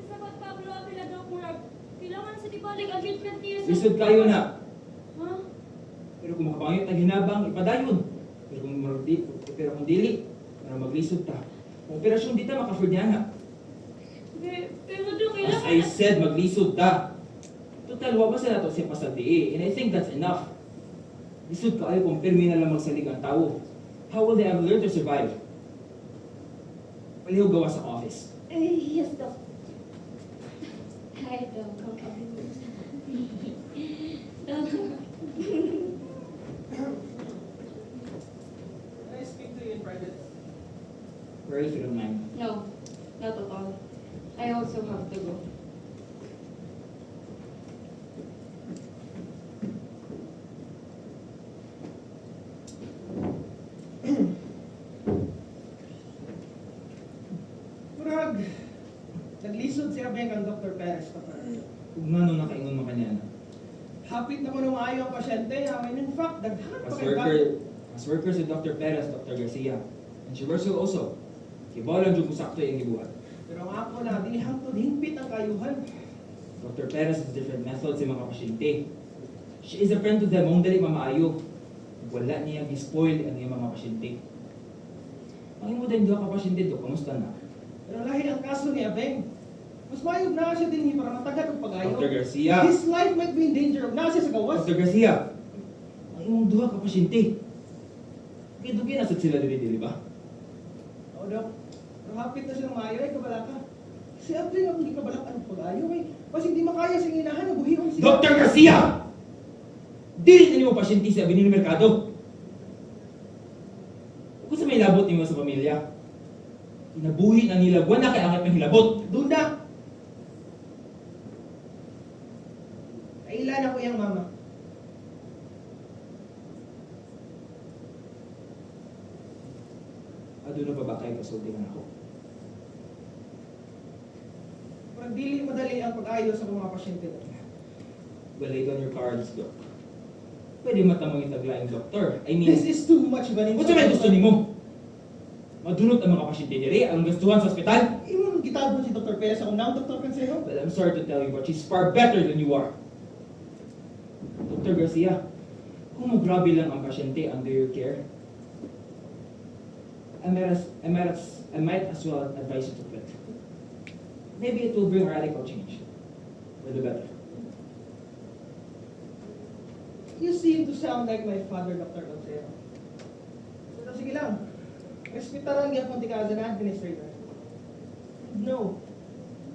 Sabat Pablo Avila daw murag kailangan sa dibalik ang treatment niya sa... Lisod kayo na. Ha? Pero kung makapangit na ginabang, ipadayon. Pero kung dili, para maglisod ta. Kung operasyon di ta, maka-afford niya na. Pero daw As kailangan... I said, maglisod ta. Total, wabasa na to siya pasadi and I think that's enough. Lisod ka ay kung permi na lang magsalig ang tao. How will they ever learn to survive? Paliho gawa sa office. Yes, Doc. Hi, Doc. Doc. Can I speak to you in private? Where if you don't mind. No, not at all. I also have to go. Murag, naglisod si Abeng ang Dr. Perez pa. Kung nga nakaingon mo kanya na. Hapit na mo na maayo ang pasyente. In fact, daghan pa As worker si Dr. Perez, Dr. Garcia. And she works well also. Kibaw lang dyan kung sakto yung gibuhat. Pero ang ako na, dinihang to hingpit ang kayuhan. Dr. Perez has different methods sa mga pasyente. She is a friend to them, mong dali mamaayo. Wala niya gi-spoil ang iyang mga pasyente. Ang imo din duha ka pasyente do, kamusta na? Pero lahi ang kaso ni Abeng. Mas mayog na siya din para matagal ang pag-ayo. Dr. Garcia! His life might be in danger of nasa sa gawas. Dr. Garcia! Ang imong duha ka pasyente. Dugi na sad sila dili ba? Oo, Dok. Pero hapit na silang maayo ay kabalaka. Si Abeng ang hindi kabalaka ang pag-ayo ay mas hindi makaya sa inahan, nabuhiwan siya. Dr. Garcia! Dili na mo pasyente sa Avenida Mercado. Kung sa may labot niyo sa pamilya, inabuhi na nila, buwan na kay angit ng hilabot. Doon na! Kailan ako yung mama? Ado na pa ba kayo kasulti man ako? Parang dili madali ang pag-ayo sa mga pasyente. Well, lay down your cards, Doc. Pwede matamang itaglaing doktor. I mean, This is too much of an kung sa may gusto nimo? Madunot ang mga pasyente diri, ang gastuhan sa ospital? Imong gitabon si Dr. Perez akong naam, Dr. Consejo. Well, I'm sorry to tell you, but she's far better than you are. Dr. Garcia, kung magrabe lang ang pasyente under your care, I might as well advise you to quit. Maybe it will bring a radical change. For the better. You seem to sound like my father, Dr. Consejo. Pero sige lang. Respetaran niya kung tikaza na administrator. No,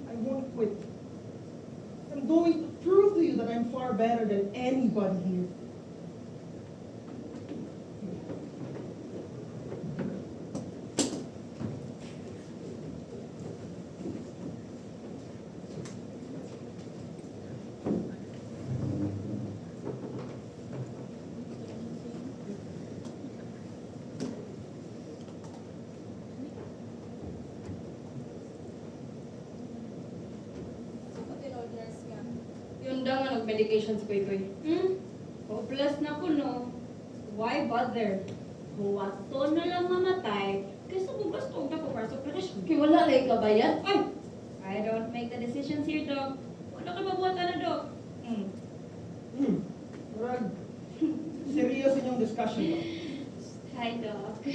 I won't quit. I'm going to prove to you that I'm far better than anybody here. Yun daw nga nag-medication si Koy. Hopeless na ko, no? Why bother? Huwato na lang mamatay kaysa bugas to na ko para sa operasyon. Kaya wala lang kabayan. Ay! I don't make the decisions here, Doc. Wala ka mabuhatan na, Doc. Murag, serious inyong discussion ba? Hi, Doc.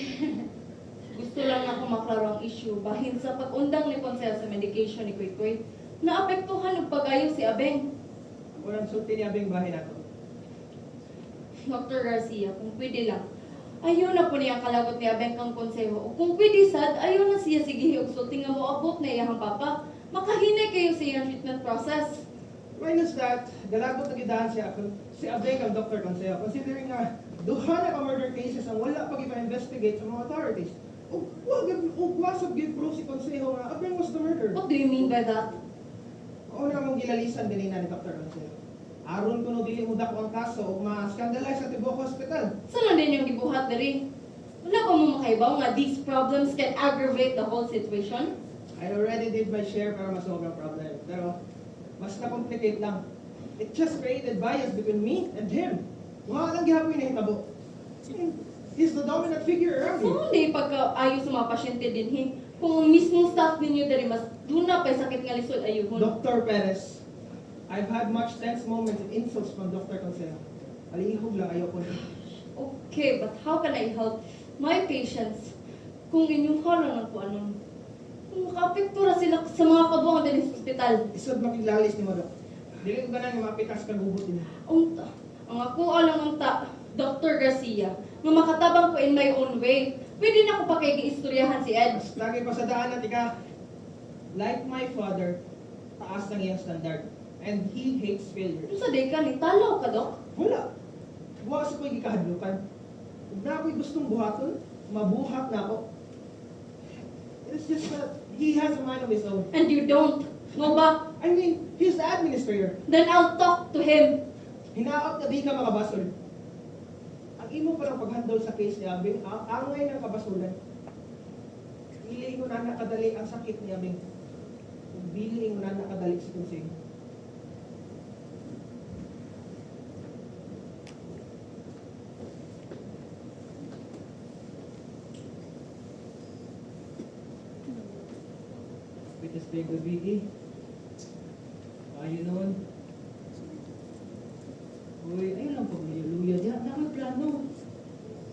Gusto lang ako maklaro ang issue bahin sa pag-undang ni Consel sa medication ni Koy. Naapektuhan ang pag-ayo si Abeng. Walang sulti niya abing bahay nato. Dr. Garcia, kung pwede lang, ayaw na po niyang kalagot ni Abeng kang konseho. O kung pwede sad, ayaw na siya sige og sulti nga mo abot na iyang papa. Makahinay kayo sa iyang treatment process. Minus that, galagot na gidahan siya ako. Si Abeng ang Dr. Consejo, considering nga duha na ka murder cases ang wala pag ipa-investigate sa mga authorities. Ug wasab gid proof si Consejo nga Abeng was the murderer. What do you mean by that? Mao na mong gilalisan din ni Dr. Consejo. Aron kuno dili mo dako ang kaso ug ma-scandalize sa Tibuok Hospital. Saan din yung gibuhat diri? Wala pa mo makaibaw nga these problems can aggravate the whole situation? I already did my share para masolve ang problem. Pero mas na-complicate lang. It just created bias between me and him. Wala lang gihapon na hitabo. He's the dominant figure around here. So, hindi pagkaayo sa mga pasyente din, he? Kung ang mismong staff ninyo diri mas duna pa sakit nga lisod ayuhon. Dr. Perez, I've had much tense moments and insults from Dr. Consejo. Alihog lang ayoko na. Okay, but how can I help my patients kung inyong harangan po anong kung makaapektura sila sa mga kabuang din sa ospital? Isod makilalis ni mo, Dok. Dili ko ganan yung mapitas ka gubot din. Ang ako alang unta, Dr. Garcia, nga makatabang ko in my own way. Pwede na ko pa kay giistoryahan si Ed. Mas lagi pa sa daan na tika. Like my father, taas ng iyang standard. And he hates failure. Kung sa day ka, ni talaw ka, Dok? Wala. Wala sa ko'y gikahadlukan. Kung na ako'y gustong buhaton, mabuhat na ako. It's just that he has a mind of his own. And you don't. Mo ba? I mean, he's the administrator. Then I'll talk to him. Hinaot na di ka makabasol. Ang imo pa ng pag-handle sa case ni Abing, ang angay ng kabasulan. Bili mo na nakadali ang sakit ni Abing. Bili mo na nakadali si Consejo. Pitas pa yung gabi eh. Ayun noon. Uy, ayun lang pag-luya-luya diyan. Nakaplano.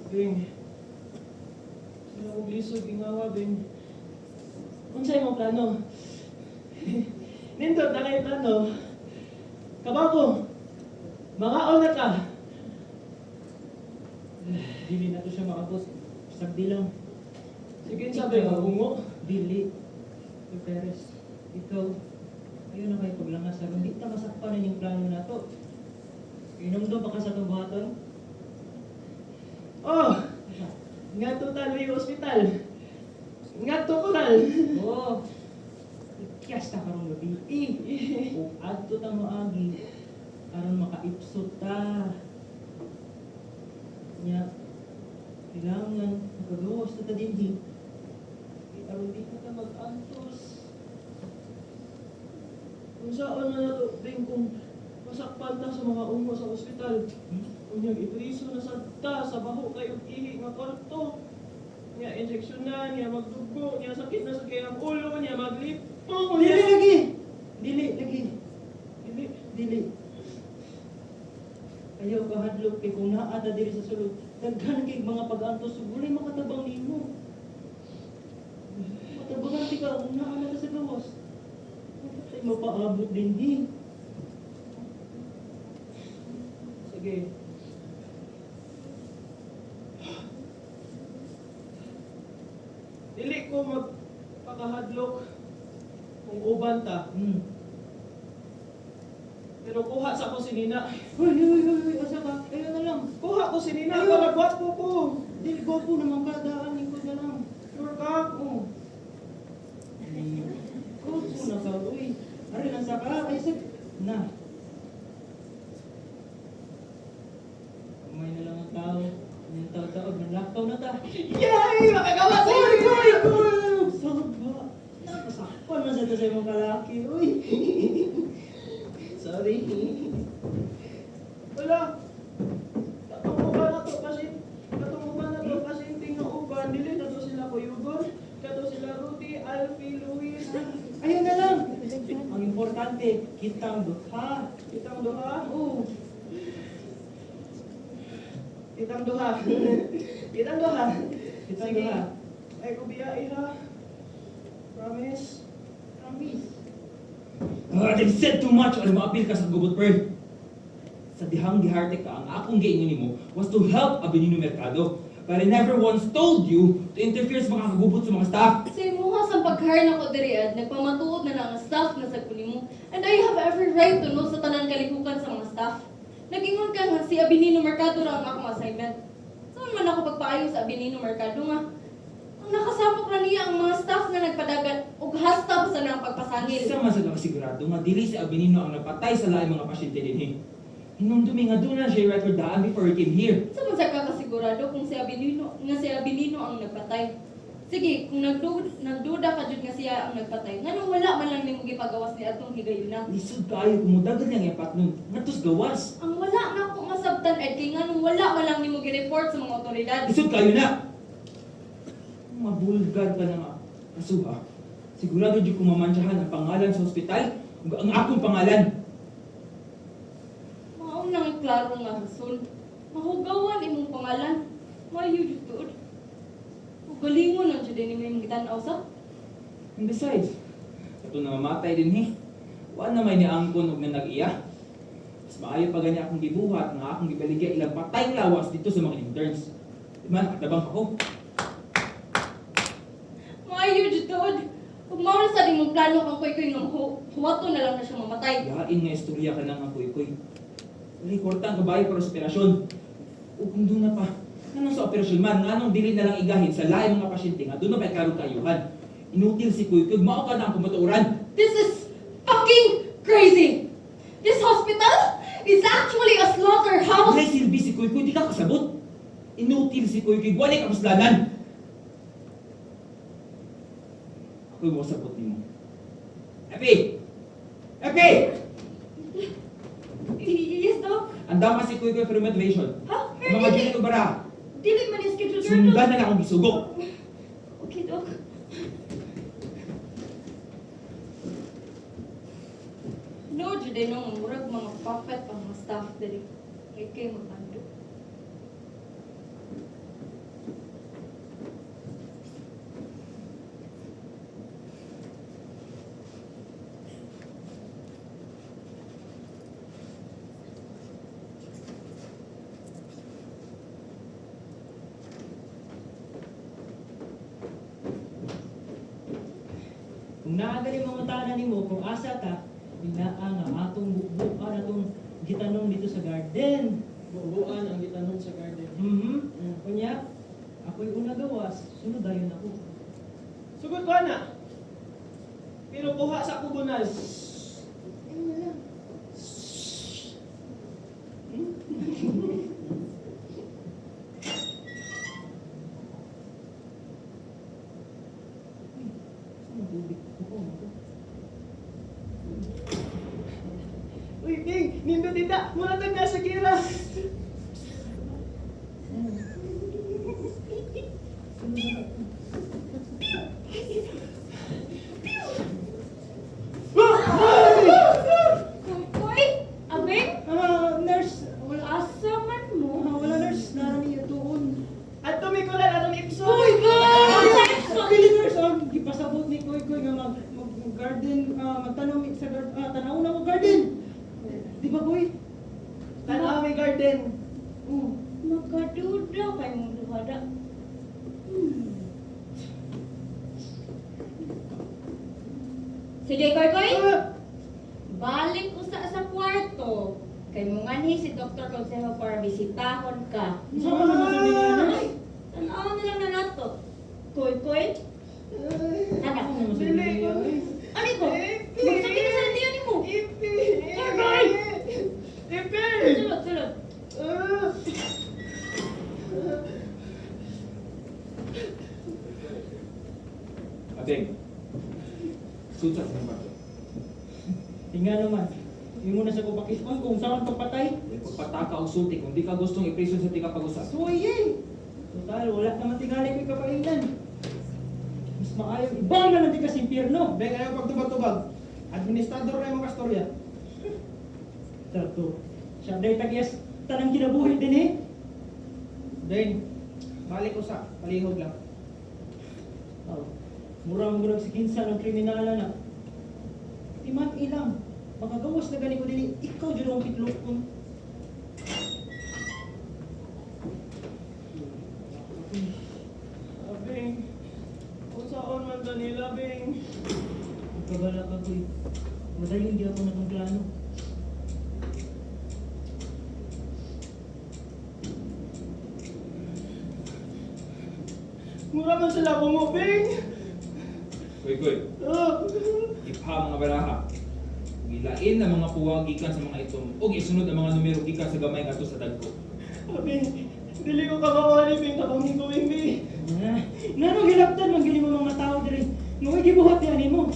Bing. Sila kong lisod, ingawa, Bing. Kung sa'yo mo plano? Nindot na kayo plano. Kabako, makaon na ka. Dili na to siya makabos. Sagdi lang. Sige, sabi nga, bungo. Dili. Perez, ikaw, ayun na kayo paglangas. Hindi ta masakpan na yung plano na to. Inom doon baka sa tubuhaton? Oh! Nga to talo yung ospital. Nga to ko tal. Oh! Kiyas ta karong gabi. Kung adto ta maagi, aron makaipsot ta. Nya, kailangan makagawas na ta din. Aron di na ta mag-antos. Kung saan na nato, Bing, kung masakpan ta sa mga ungo sa ospital. Kung yung ipriso na sa baho kayo ihi nga kwarto. Niya injection na, niya magdugo, niya sakit na sa kayang ulo, niya maglipong. Dili lagi! Dili. Ayaw kahadlok kay kung naata diri sa sulod. Daghan kay mga pag-antos, wala makatabang nimo. Matabangan ti ka, kung naana ka sa gawas. Ay mapaabot din eh. Sige. Dili ko magpakahadlok kung uban ta. Pero kuha sa ko si Nina. Uy, asa ka? Kaya na lang. Kuha ko si Nina. Para gwapo ko. Dili gwapo naman ka. Daanin ko na lang. Sure ka? Oo. Gwapo na ka. Uy, ari lang sa ka. Ay, sige. Na. Kamay na lang ang tao. Yung tao-tao, nanlakaw na ta. Yay! Makagawa sa iyo! Uy! Saba! Napasakpan na sa ito sa imong kalaki. Uy! Sorry. Wala. Katumuban na to kasi tingnan uban. Dili na to sila Kuyugon. Kato sila Rudy, Alfie, Luis. Ayun na lang. Ang importante, kitang duha. Kitang duha? Oo. Kitang duha. Kitang duha. Kitang duha. Ay, kubiyain ha. Promise. They've said too much. Ano ma-appeal ka sa gubot, Pearl? Sa dihang giharte ka, ang akong giingon nimo was to help Abenino Mercado. But I never once told you to interfere sa mga kagubot sa mga staff. Sa imuha sa pag-hire na ko diri at nagpamatuod na lang ang staff na sa kunimo. And I have every right to know sa tanan kalihukan sa mga staff. Nag-ingon ka nga si Abenino Mercado ra ang akong assignment. Saan man ako pagpaayo sa Abenino Mercado nga? Ang nakasapok na niya ang mga staff na nagpadagan ug hasta sa nang pagpasangil. Isa man sa nakasigurado nga dili si Abenino ang napatay sa laing mga pasyente dinhi. Hinumdumi nga doon na siya record daan before he came here. Sa man sa kakasigurado kung si Abenino ang nagpatay. Sige, kung nagduda ka jud nga siya ang nagpatay, nganong wala man lang nimo gipagawas ni atong higayuna? Lisod kaayo kung mudagan niyang ipat nun. Ngadtos gawas. Ang wala na ako nga sabtan ay kay nganong wala man lang nimo gi-report sa mga otoridad. Lisod kayo na! Mabulgar ka na nga. Kasuha, sigurado di ko mamantsahan ang pangalan sa ospital ug ang akong pangalan. Mao nang klaro nga rason. Mahugawan imong pangalan. Mayo jud tuod. Ug galingon ang jud nimo imong gitan-aw sa. And besides, ito na mamatay din he. Wala na may niangkon ug na nag-iya. Mas maayo pa gani akong gibuhat nga akong gibaligya ilang patay lawas dito sa mga interns. Di man, katabang ako. Mayo jud tuod. Ug mao na sa imong plano kang koy-koy nga huwato na lang na siya mamatay. Yain nga istorya ka lang ang kuy-kuy. Wala korta ang kabayo para sa operasyon. O kung doon na pa, anong sa operasyon man, anong dili na lang igahin sa laing mga pasyente nga, doon na pa karong kayuhan. Inutil si kuy-kuy, mao ka na ang kumatuuran. This is fucking crazy. This hospital is actually a slaughterhouse. Wala silbi si kuy-kuy, di ka kasabot. Inutil si kuy-kuy, wala ka maslanan. Ako'y mo sabot ni mo. Epi! Epi! Yes, Doc. Anda ka si kuy-kuy for evaluation. Ha? Ang mga dili ko bara. Dili man yung schedule, Doc. Sundan na lang akong gisugo. Okay, Doc. No, Jude, no. Murag mga puppet pang mga staff dali. Kay magando. Kung naagali mga tanan nimo kung asa ta, binaa nga atong bubuan atong gitanong dito sa garden. Buuan ang gitanong sa garden. Kunya, ako'y una gawas, sunod dayon ako. Sugod ko na. Pero kuha sa kubunan. Uy, King! Nindot dita! Muna tag sa kira! Koy! Abeng? Nurse, wala, Asa man mo? wala nurse, narami doon. At tumikulan atong Ipson! Oh my God! Pili nurse, gipasabot ni Koy nga mag-garden, magtanong sa garden, tanaw na mo garden. Di ba, Koy? Tanaw may garden! Magkaduda kay mong duhada. Sige, Koy! Balik sa kwarto. Kay mo ngani si Dr. Consejo para bisitahon ka. Saan ka naman sabi niya, nurse? Ay, tanaw na lang na nato. Koy! Tana. Dili ko! Ano ko? Magsakit na sa nandiyan ni mo. Ipi! Koy! Ipi! Sulod. Abeng, susa sa mga. Tingnan naman. Hindi mo na sa kupakispan kung saan pagpatay. Pagpataka o sulti, kung di ka gustong i-prison sa tika pag-usap. So, yay! Total, wala naman tingali ko kapainan. Mas maayo, ibang na natin kasi impyerno. Beng, ayaw pagtubag-tubag. Administrador na yung mga storya. Tarto. Siya dahil tagyas, tanang kinabuhi din eh. Dane, balik ko sa palihog lang. Oh, murang-murang si Kinsa ng kriminala na. Iman ilang, makagawas na gani ko din ikaw dyan ang kitlokon. kabala ka ko. Madayon di ako na kong plano. Mura man sila bumubing! Koy. Ah! Ipha mga baraha. Gilain na mga puwag gikan sa mga itom ug isunod ang mga numero gikan sa gamay ngadto sa dagko. Abi, dili ko kakawali bing kapangin ko bing bi. Nanong hilaptan man gini mo mga tao diri. Mga gibuhat ni ani mo.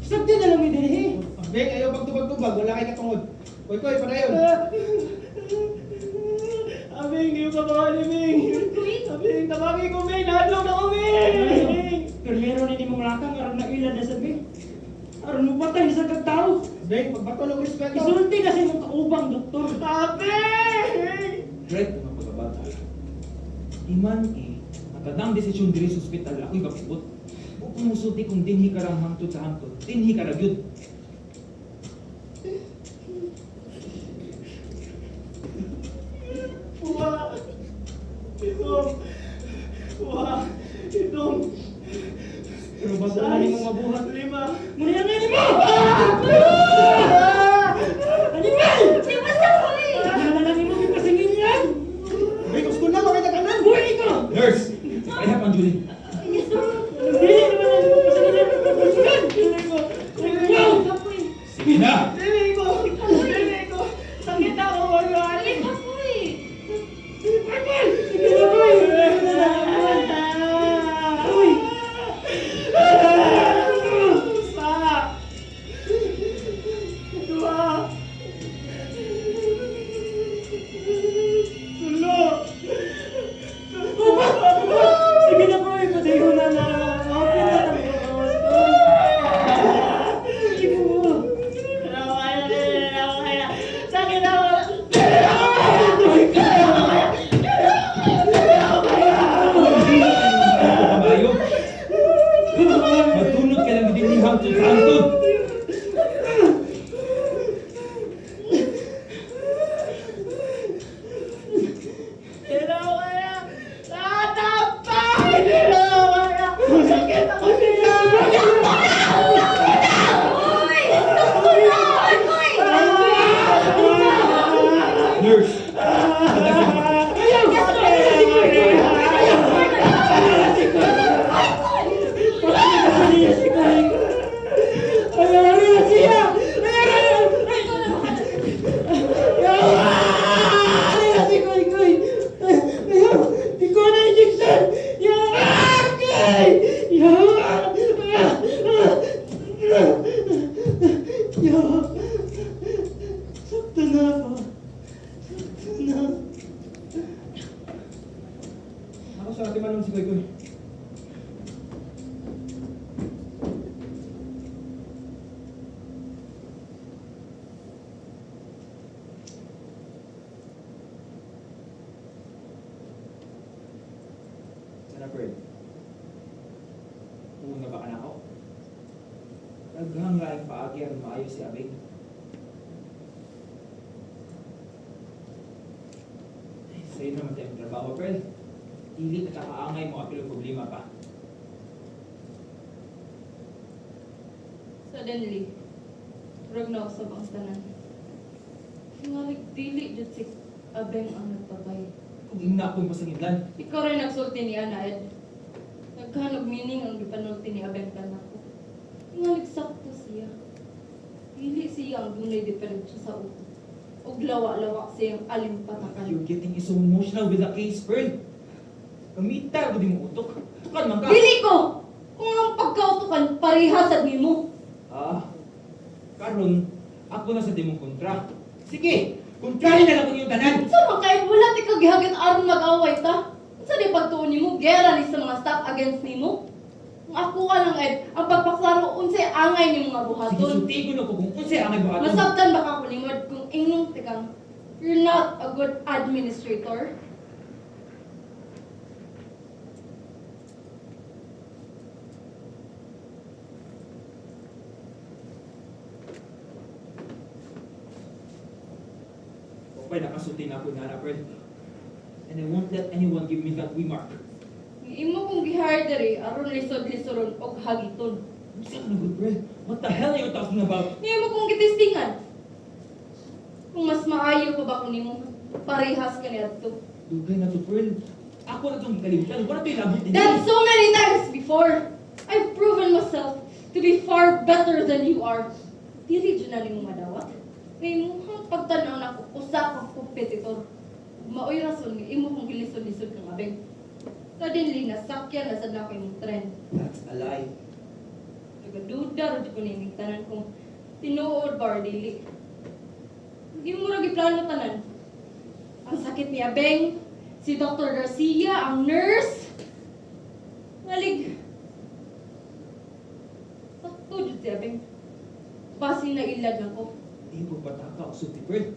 Sabdi na lang mi diri. Beng, ayaw pagtubag-tubag, wala kay katungod. Koy, padayon. Abing, di ko kakawali bing. Abing, tabagi ko bing. Nadlong na ko bing. Pero meron ni mong lakang aron na ilan na sa bing. Aron mo patay sa kagtao. Beng, pagbatulog respeto. Isulti na sa imong kaubang doktor. Abing! Red na pagabata. Iman ang kadang desisyon diri sa ospital ako'y kapibot. O kung musulti kung dinhi ka rang hangtod sa hangtod, dinhi ka ra gyud. Wah! Itong! Wah! Itong! Pero bago na ni mong mabuhat. 5! Muna yan nga ni mo! Animal! Di ba sa huli? Nalala ni mo, may pasingin yan! Beng, gusto na, makita ka na. Buhay ka! Nurse! I have Julie. Yes, sir. Dili naman ang pasingin yan! Pasigan! Dili ko! Wow! Kapoy. Sige na! Dili ko! Dili ko! Sakit ako! Dali, kapoy. Animal! Sige na, boy! Uy! Sa! Dua! Tulo! Sige na, boy! Padayo na na! Open na lang ako! Sige mo! Sakit ako! Kabayo! Matunod ka lang dinhi hangtod sa hangtod. Nurse! Saktan na ako. Saktan na. Ako sa ating manong si Koy. Sana Fred. Una ba ka na ako? Daghang laing paagi ang maayo si Abing. Sa'yo naman tayong trabaho, Fred. Dili na kakaangay mo apil ang problema pa. Suddenly, rog na usab ang tanan. Ngalik dili jud si Abeng ang nagpabay. Kung ingna akong pasangidlan, Ikaw rin nagsulti ni Ana Ed. Nagkanog meaning ang gipanulti ni Abeng kanako. Ngalik sakto siya. Dili siya ang dunay diferensya sa utok. Og lawa-lawa siyang alimpatakan. you're getting so emotional with the case, Fred. Kamita ko di mo utok. Tukan man ka. Dili ko! Kung ang pagkautukan, parihasad nimo. Karon, ako na sa demong kontra. Sige, kontrahin na lang ko yung tanan. Sa mga kahit wala ti ka gihagit aron mag-away ta. Sa di pagtuon nimo, gera ni sa mga staff against nimo. Kung ako ka lang Ed, ang pagpaklaro unsay angay ni mga Sige, buhaton. sulti ko na ko kung unsay ang may buhaton. Masabtan ba ka kulimod kung ingong tikang you're not a good administrator? Okay, nakasulti na ako na na, Fred. And I won't let anyone give me that remark. Imo kong gihire diri aron lisod-lisoron og hagiton. Isa ka na good, bro. What the hell are you talking about? Ngayon mo kong gitistingan. Kung mas maayo pa ba kung nimo, parehas ka niya to. Dugay na to, Pearl. Ako na itong kalimutan. Wala ito ilabot din. That's so many times before. I've proven myself to be far better than you are. Dili dyan na nimo madawat. Ngayon mo hang pagtanaw na ko, usa kang kompetitor. Maoy rason nga imo kong gilisod-lisod ng abeng. Suddenly, nasakyan na sad na ko yung trend. That's a lie. Nagaduda rin ko niming tanan kung tinuod ba or dili. Hindi mo rin iplano tanan. Ang sakit ni Abeng, si Dr. Garcia, ang nurse. Ngalig. Sakto dyan si Abeng. Basi na ilad ako. Hindi mo pataka o suti, Pearl.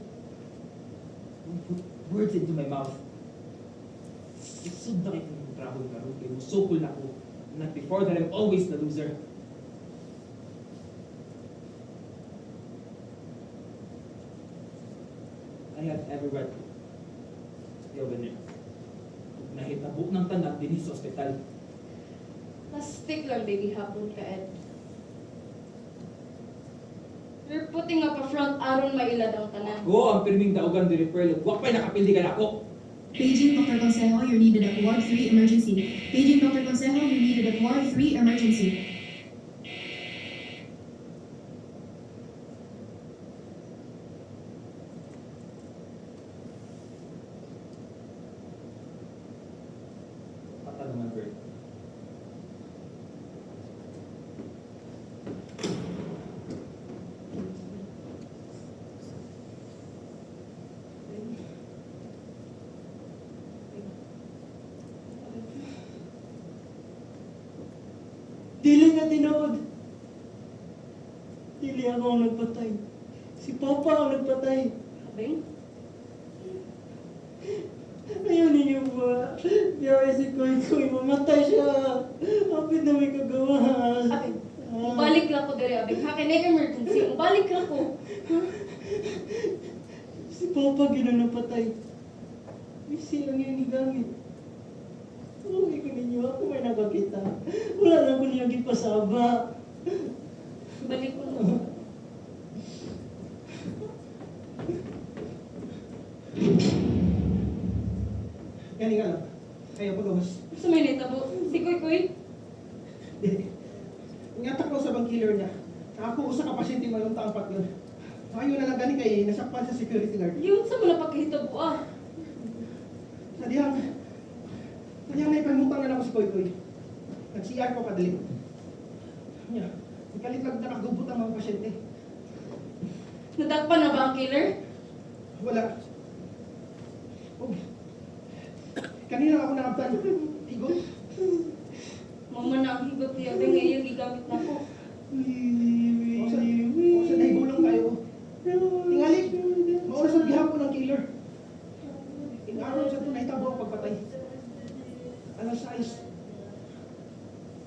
Don't put words into my mouth. Isod na kayo ng trabaho na rin. Kaya mo sokol na ko. Not before that I'm always the loser. I have every right to stay over there. Kung nahitabo ng tanak din sa ospital. Plastic lang, baby, hapon ka, Ed. You're putting up a front aron mailad ang tanan. Ako ang pirming daugan diri, Pearl. Huwag pa'y nakapildi ka na ako. Paging Dr. Consejo, you're needed at Ward 3 Emergency. Paging Dr. Consejo, you're needed at Ward 3 Emergency. Pata naman, Pearl. Dili nga tinood. Dili ako ang nagpatay. Si Papa ang nagpatay. Abeng? Ayaw ninyo ba? Biyaway si Koy, mamatay siya. Kapit na may kagawa. Abeng, balik lang ko diri, Abeng. Ha, kay emergency. Balik lang ko. Si Papa ginanapatay. Misi lang yung igamit. Uwi ko ninyo, ako may nakakita. Wala lang ko niya gipasaba. Balik ko na. Yan nga lang. Ayaw pagawas. Sa may nitabo, si Koy. Ingatak ko sa bang killer niya. Ako usa ka pasyente mayroong taampat yun. Ayaw na lang gani kay nasakpan sa security guard. Yun sa muna pagkahitabo ah. Sadiyang may pangutang na ako si Koy. Nag-CR ko kadali. Nya, ikalit lang nakagubot ang mga pasyente. Nadakpan na ba ang killer? Wala. Oh. Kanina ako nakaptan. Higot. Mama na ang higot niya. Abeng, ngayon gigamit na ko. O sa nahigulong kayo. Tingali. Mauna sa gihapon ng killer. Inaaraw sa ito, nahitabo ang pagpatay. Alas 6.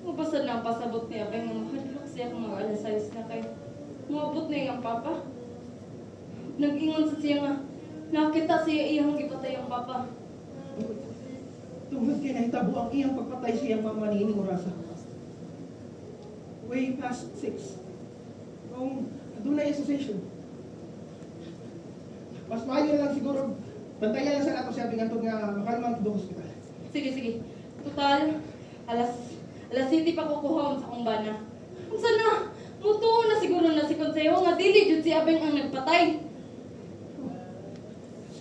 Mabasad na ang pasabot niya. Abeng, nga mahadlok siya kung mga alasayos na kayo. Mabot na yung papa. Nag-ingon sa siya nga. Nakita siya iyang gipatay ang papa. Tungkol kay nahitabo ang iyang pagpatay siyang mama ni Ining Orasa. Way past 6. Kung doon na association. Mas maayo lang siguro. Bantayan lang sa nato siya bingantod nga makalman to hospital. Sige. Total, alas 7 pa kukuha sa akong bana. Kung sana, mutuo na siguro na si Consejo nga dili jud si Abeng ang nagpatay.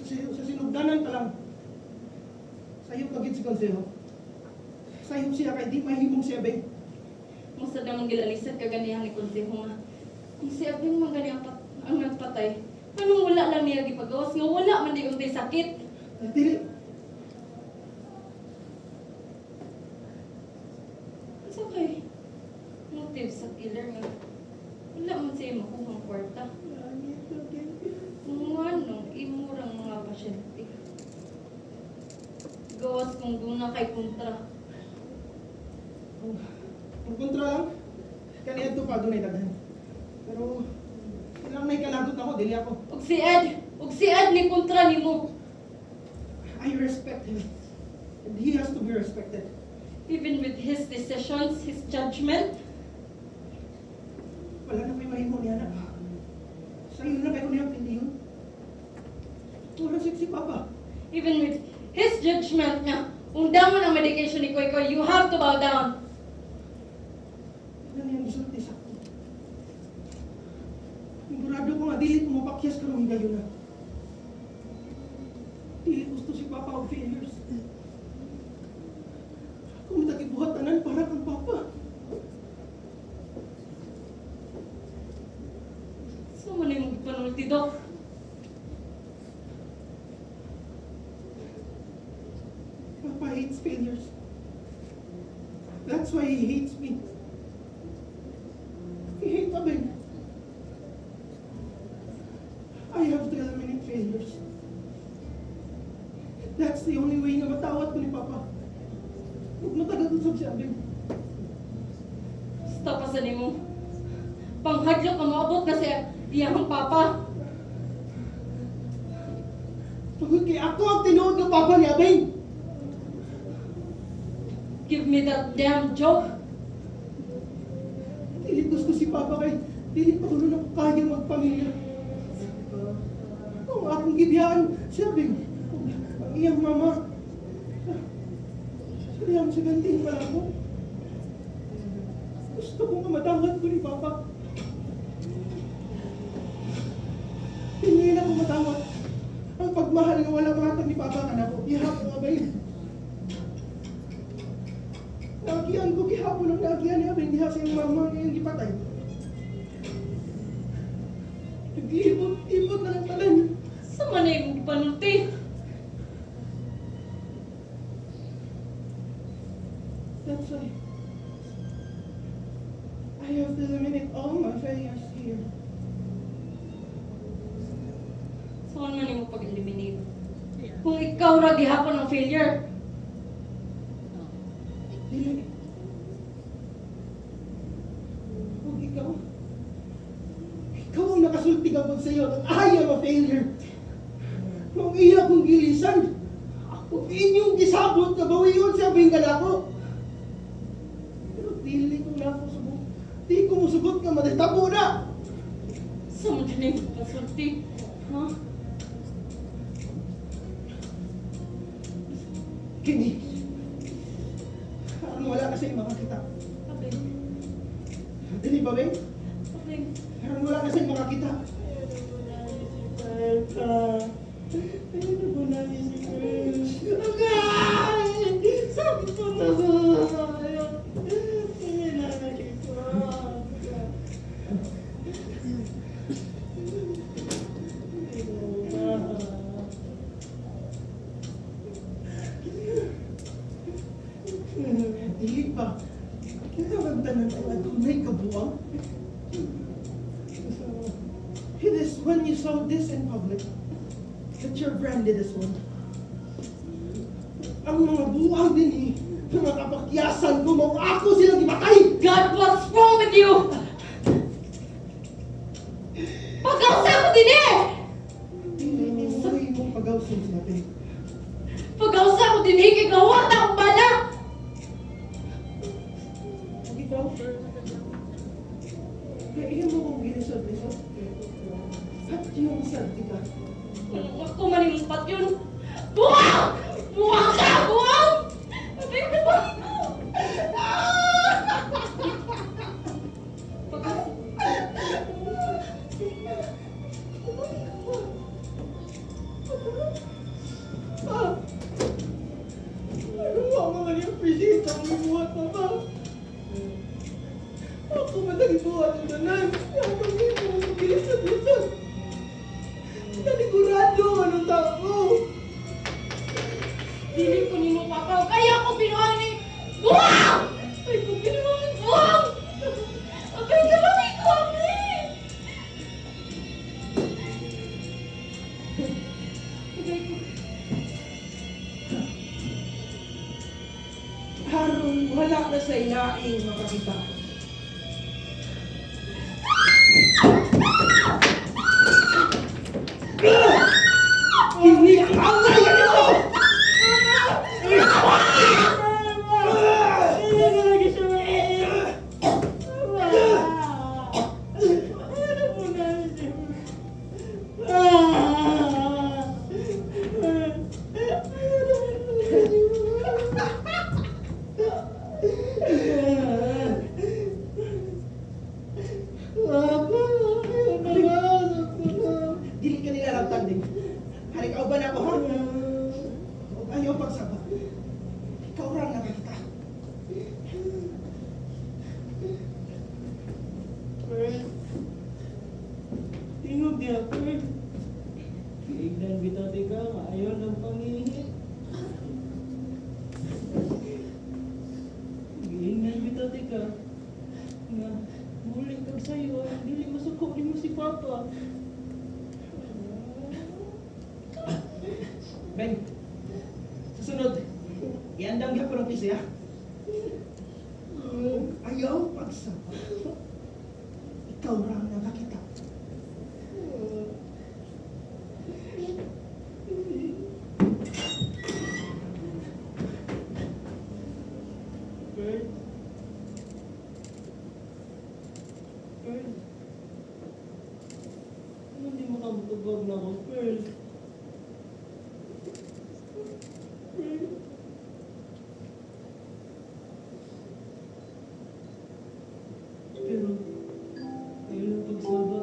Sa sinugdanan pa lang. Sayop pagit si Consejo. Sayop siya kay di mahimong siya beng. Musad namang gilalisad kaganihan ni Consejo nga. Kung si Abeng man gani ang nagpatay, anong wala lang niya gipagawas nga wala man di untay sakit. Dili. It's okay. Motive sa killer nga. Wala man siya makuhang kwarta. Kung anong imurang mga pasyente. Gawas kung doon na kay kontra. Kung kontra lang, kaniya ito pa doon ay daghan. Pero, ilang may kalagot ako, dili ako. Ug si Ed ni kontra nimo. I respect him. And he has to be respected. Even with his decisions, his judgment, Wala na may mahimo niya na. Sa'yo na kayo niya pindi yun. Wala si Papa. Even with his judgment niya, undangan ang medication ni Koy Koy, you have to bow down. Ano niyang gisulti sa ako? Sigurado ko nga, dili ko mapakyas ka nung gayon na. Dili gusto si Papa og failures. Kung tagibuhatanan para kang Papa. So, man yung panulti, Dok. Papa hates failures. That's why he hates me. He hates Abel. I have to eliminate failures. That's the only way na matawad ko ni Papa. Huwag matagal-usap si Abel. Basta pa sa nimo. Panghadlok ka maabot kasi iyang papa. Tungkol kay ako ang tinuod ng Papa ni Abel. Give me that damn joke. Dili gusto si Papa kay dili pa tulo na kaya magpamilya. Kung akong gibiyaan, sabi, ang iyang mama, siyang saganting pala ko. Gusto ko nga matawad ko ni Papa. Hindi na ko matawad. Ang pagmahal nga walang matag ni Papa ka na ko. Ihapon nga ba yun? Nagiyan ko gihapon ang nagiyan niya. Hindi sa yung mama niya yung gipatay. Nag-iibot na lang talan. Sama na yung panulti. That's why I have to eliminate all my failures here. Saan man yung pag-eliminate? Kung ikaw ra gihapon ng failure. Dili. Kung ikaw ang nakasulti ka po sa iyo, at I am a failure. Kung iya kong gilisan, kung inyong gisabot na bawiyon sa binggan ako. Pero dili ko na ako subot. Di ko musugot ka, matitabo na. Sama din yung pasulti. Ha? Kini. Parang wala na sa'yo makakita. Abeng. Dili ba, Ben? Abeng. Parang wala na sa'yo makakita. Ano ba namin si Chris? Sabi ko na ba? Hindi na nakita. Dili pa. Kinawagtanan ko at may kabuang. It is when you saw this in public that you're branded as one. Ang mga buwang din mga kapakyasan ko, mga ako silang ibatay! God, what's wrong with you? Pagkausa mo din eh! Hindi mong pag-awsin sa atin. Pagkausa mo din eh, kay gawat akong bala! Kung ikaw, kaya iyan mo kong ginisod-lisod. At yung salti ka. Ako manilipat yun. Buwang! Buwang ka! Buwang! Abay ka ba? Ano ba ang mga ni-appreciate ang buhat na ba? Ako madaling buhat ang tanan. Ako hindi mo mag-gilisod-lisod. Nanigurado anong tao ko. Dili ko ni mo papaw. Kaya ko pinuhang ni... Buwang! Ay, ko pinuhang ni Buwang! Abay ka lang ikaw, Abay! Abay ko... Harong wala na sa ilaing makakita. Hindi ang away ito! si Papa. Ben, susunod, iandang ka ko ng pisa, ya? Ayaw pagsama. Ikaw ra ang nakakita. Pearl. Pearl. Ano hindi mo kamutugog na ako, Pearl? Pearl. Pero, ayaw na pagsaba.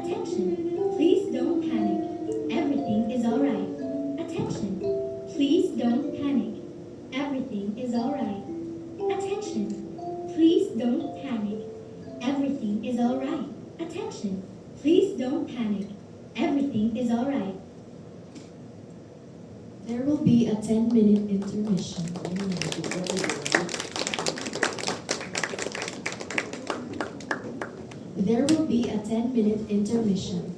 Attention, please don't panic. Everything is alright. Attention, please don't panic. Everything is alright. Attention, please don't panic. Everything is alright. Attention, please don't panic. Everything is alright. There will be a 10-minute intermission. There will be a 10-minute intermission.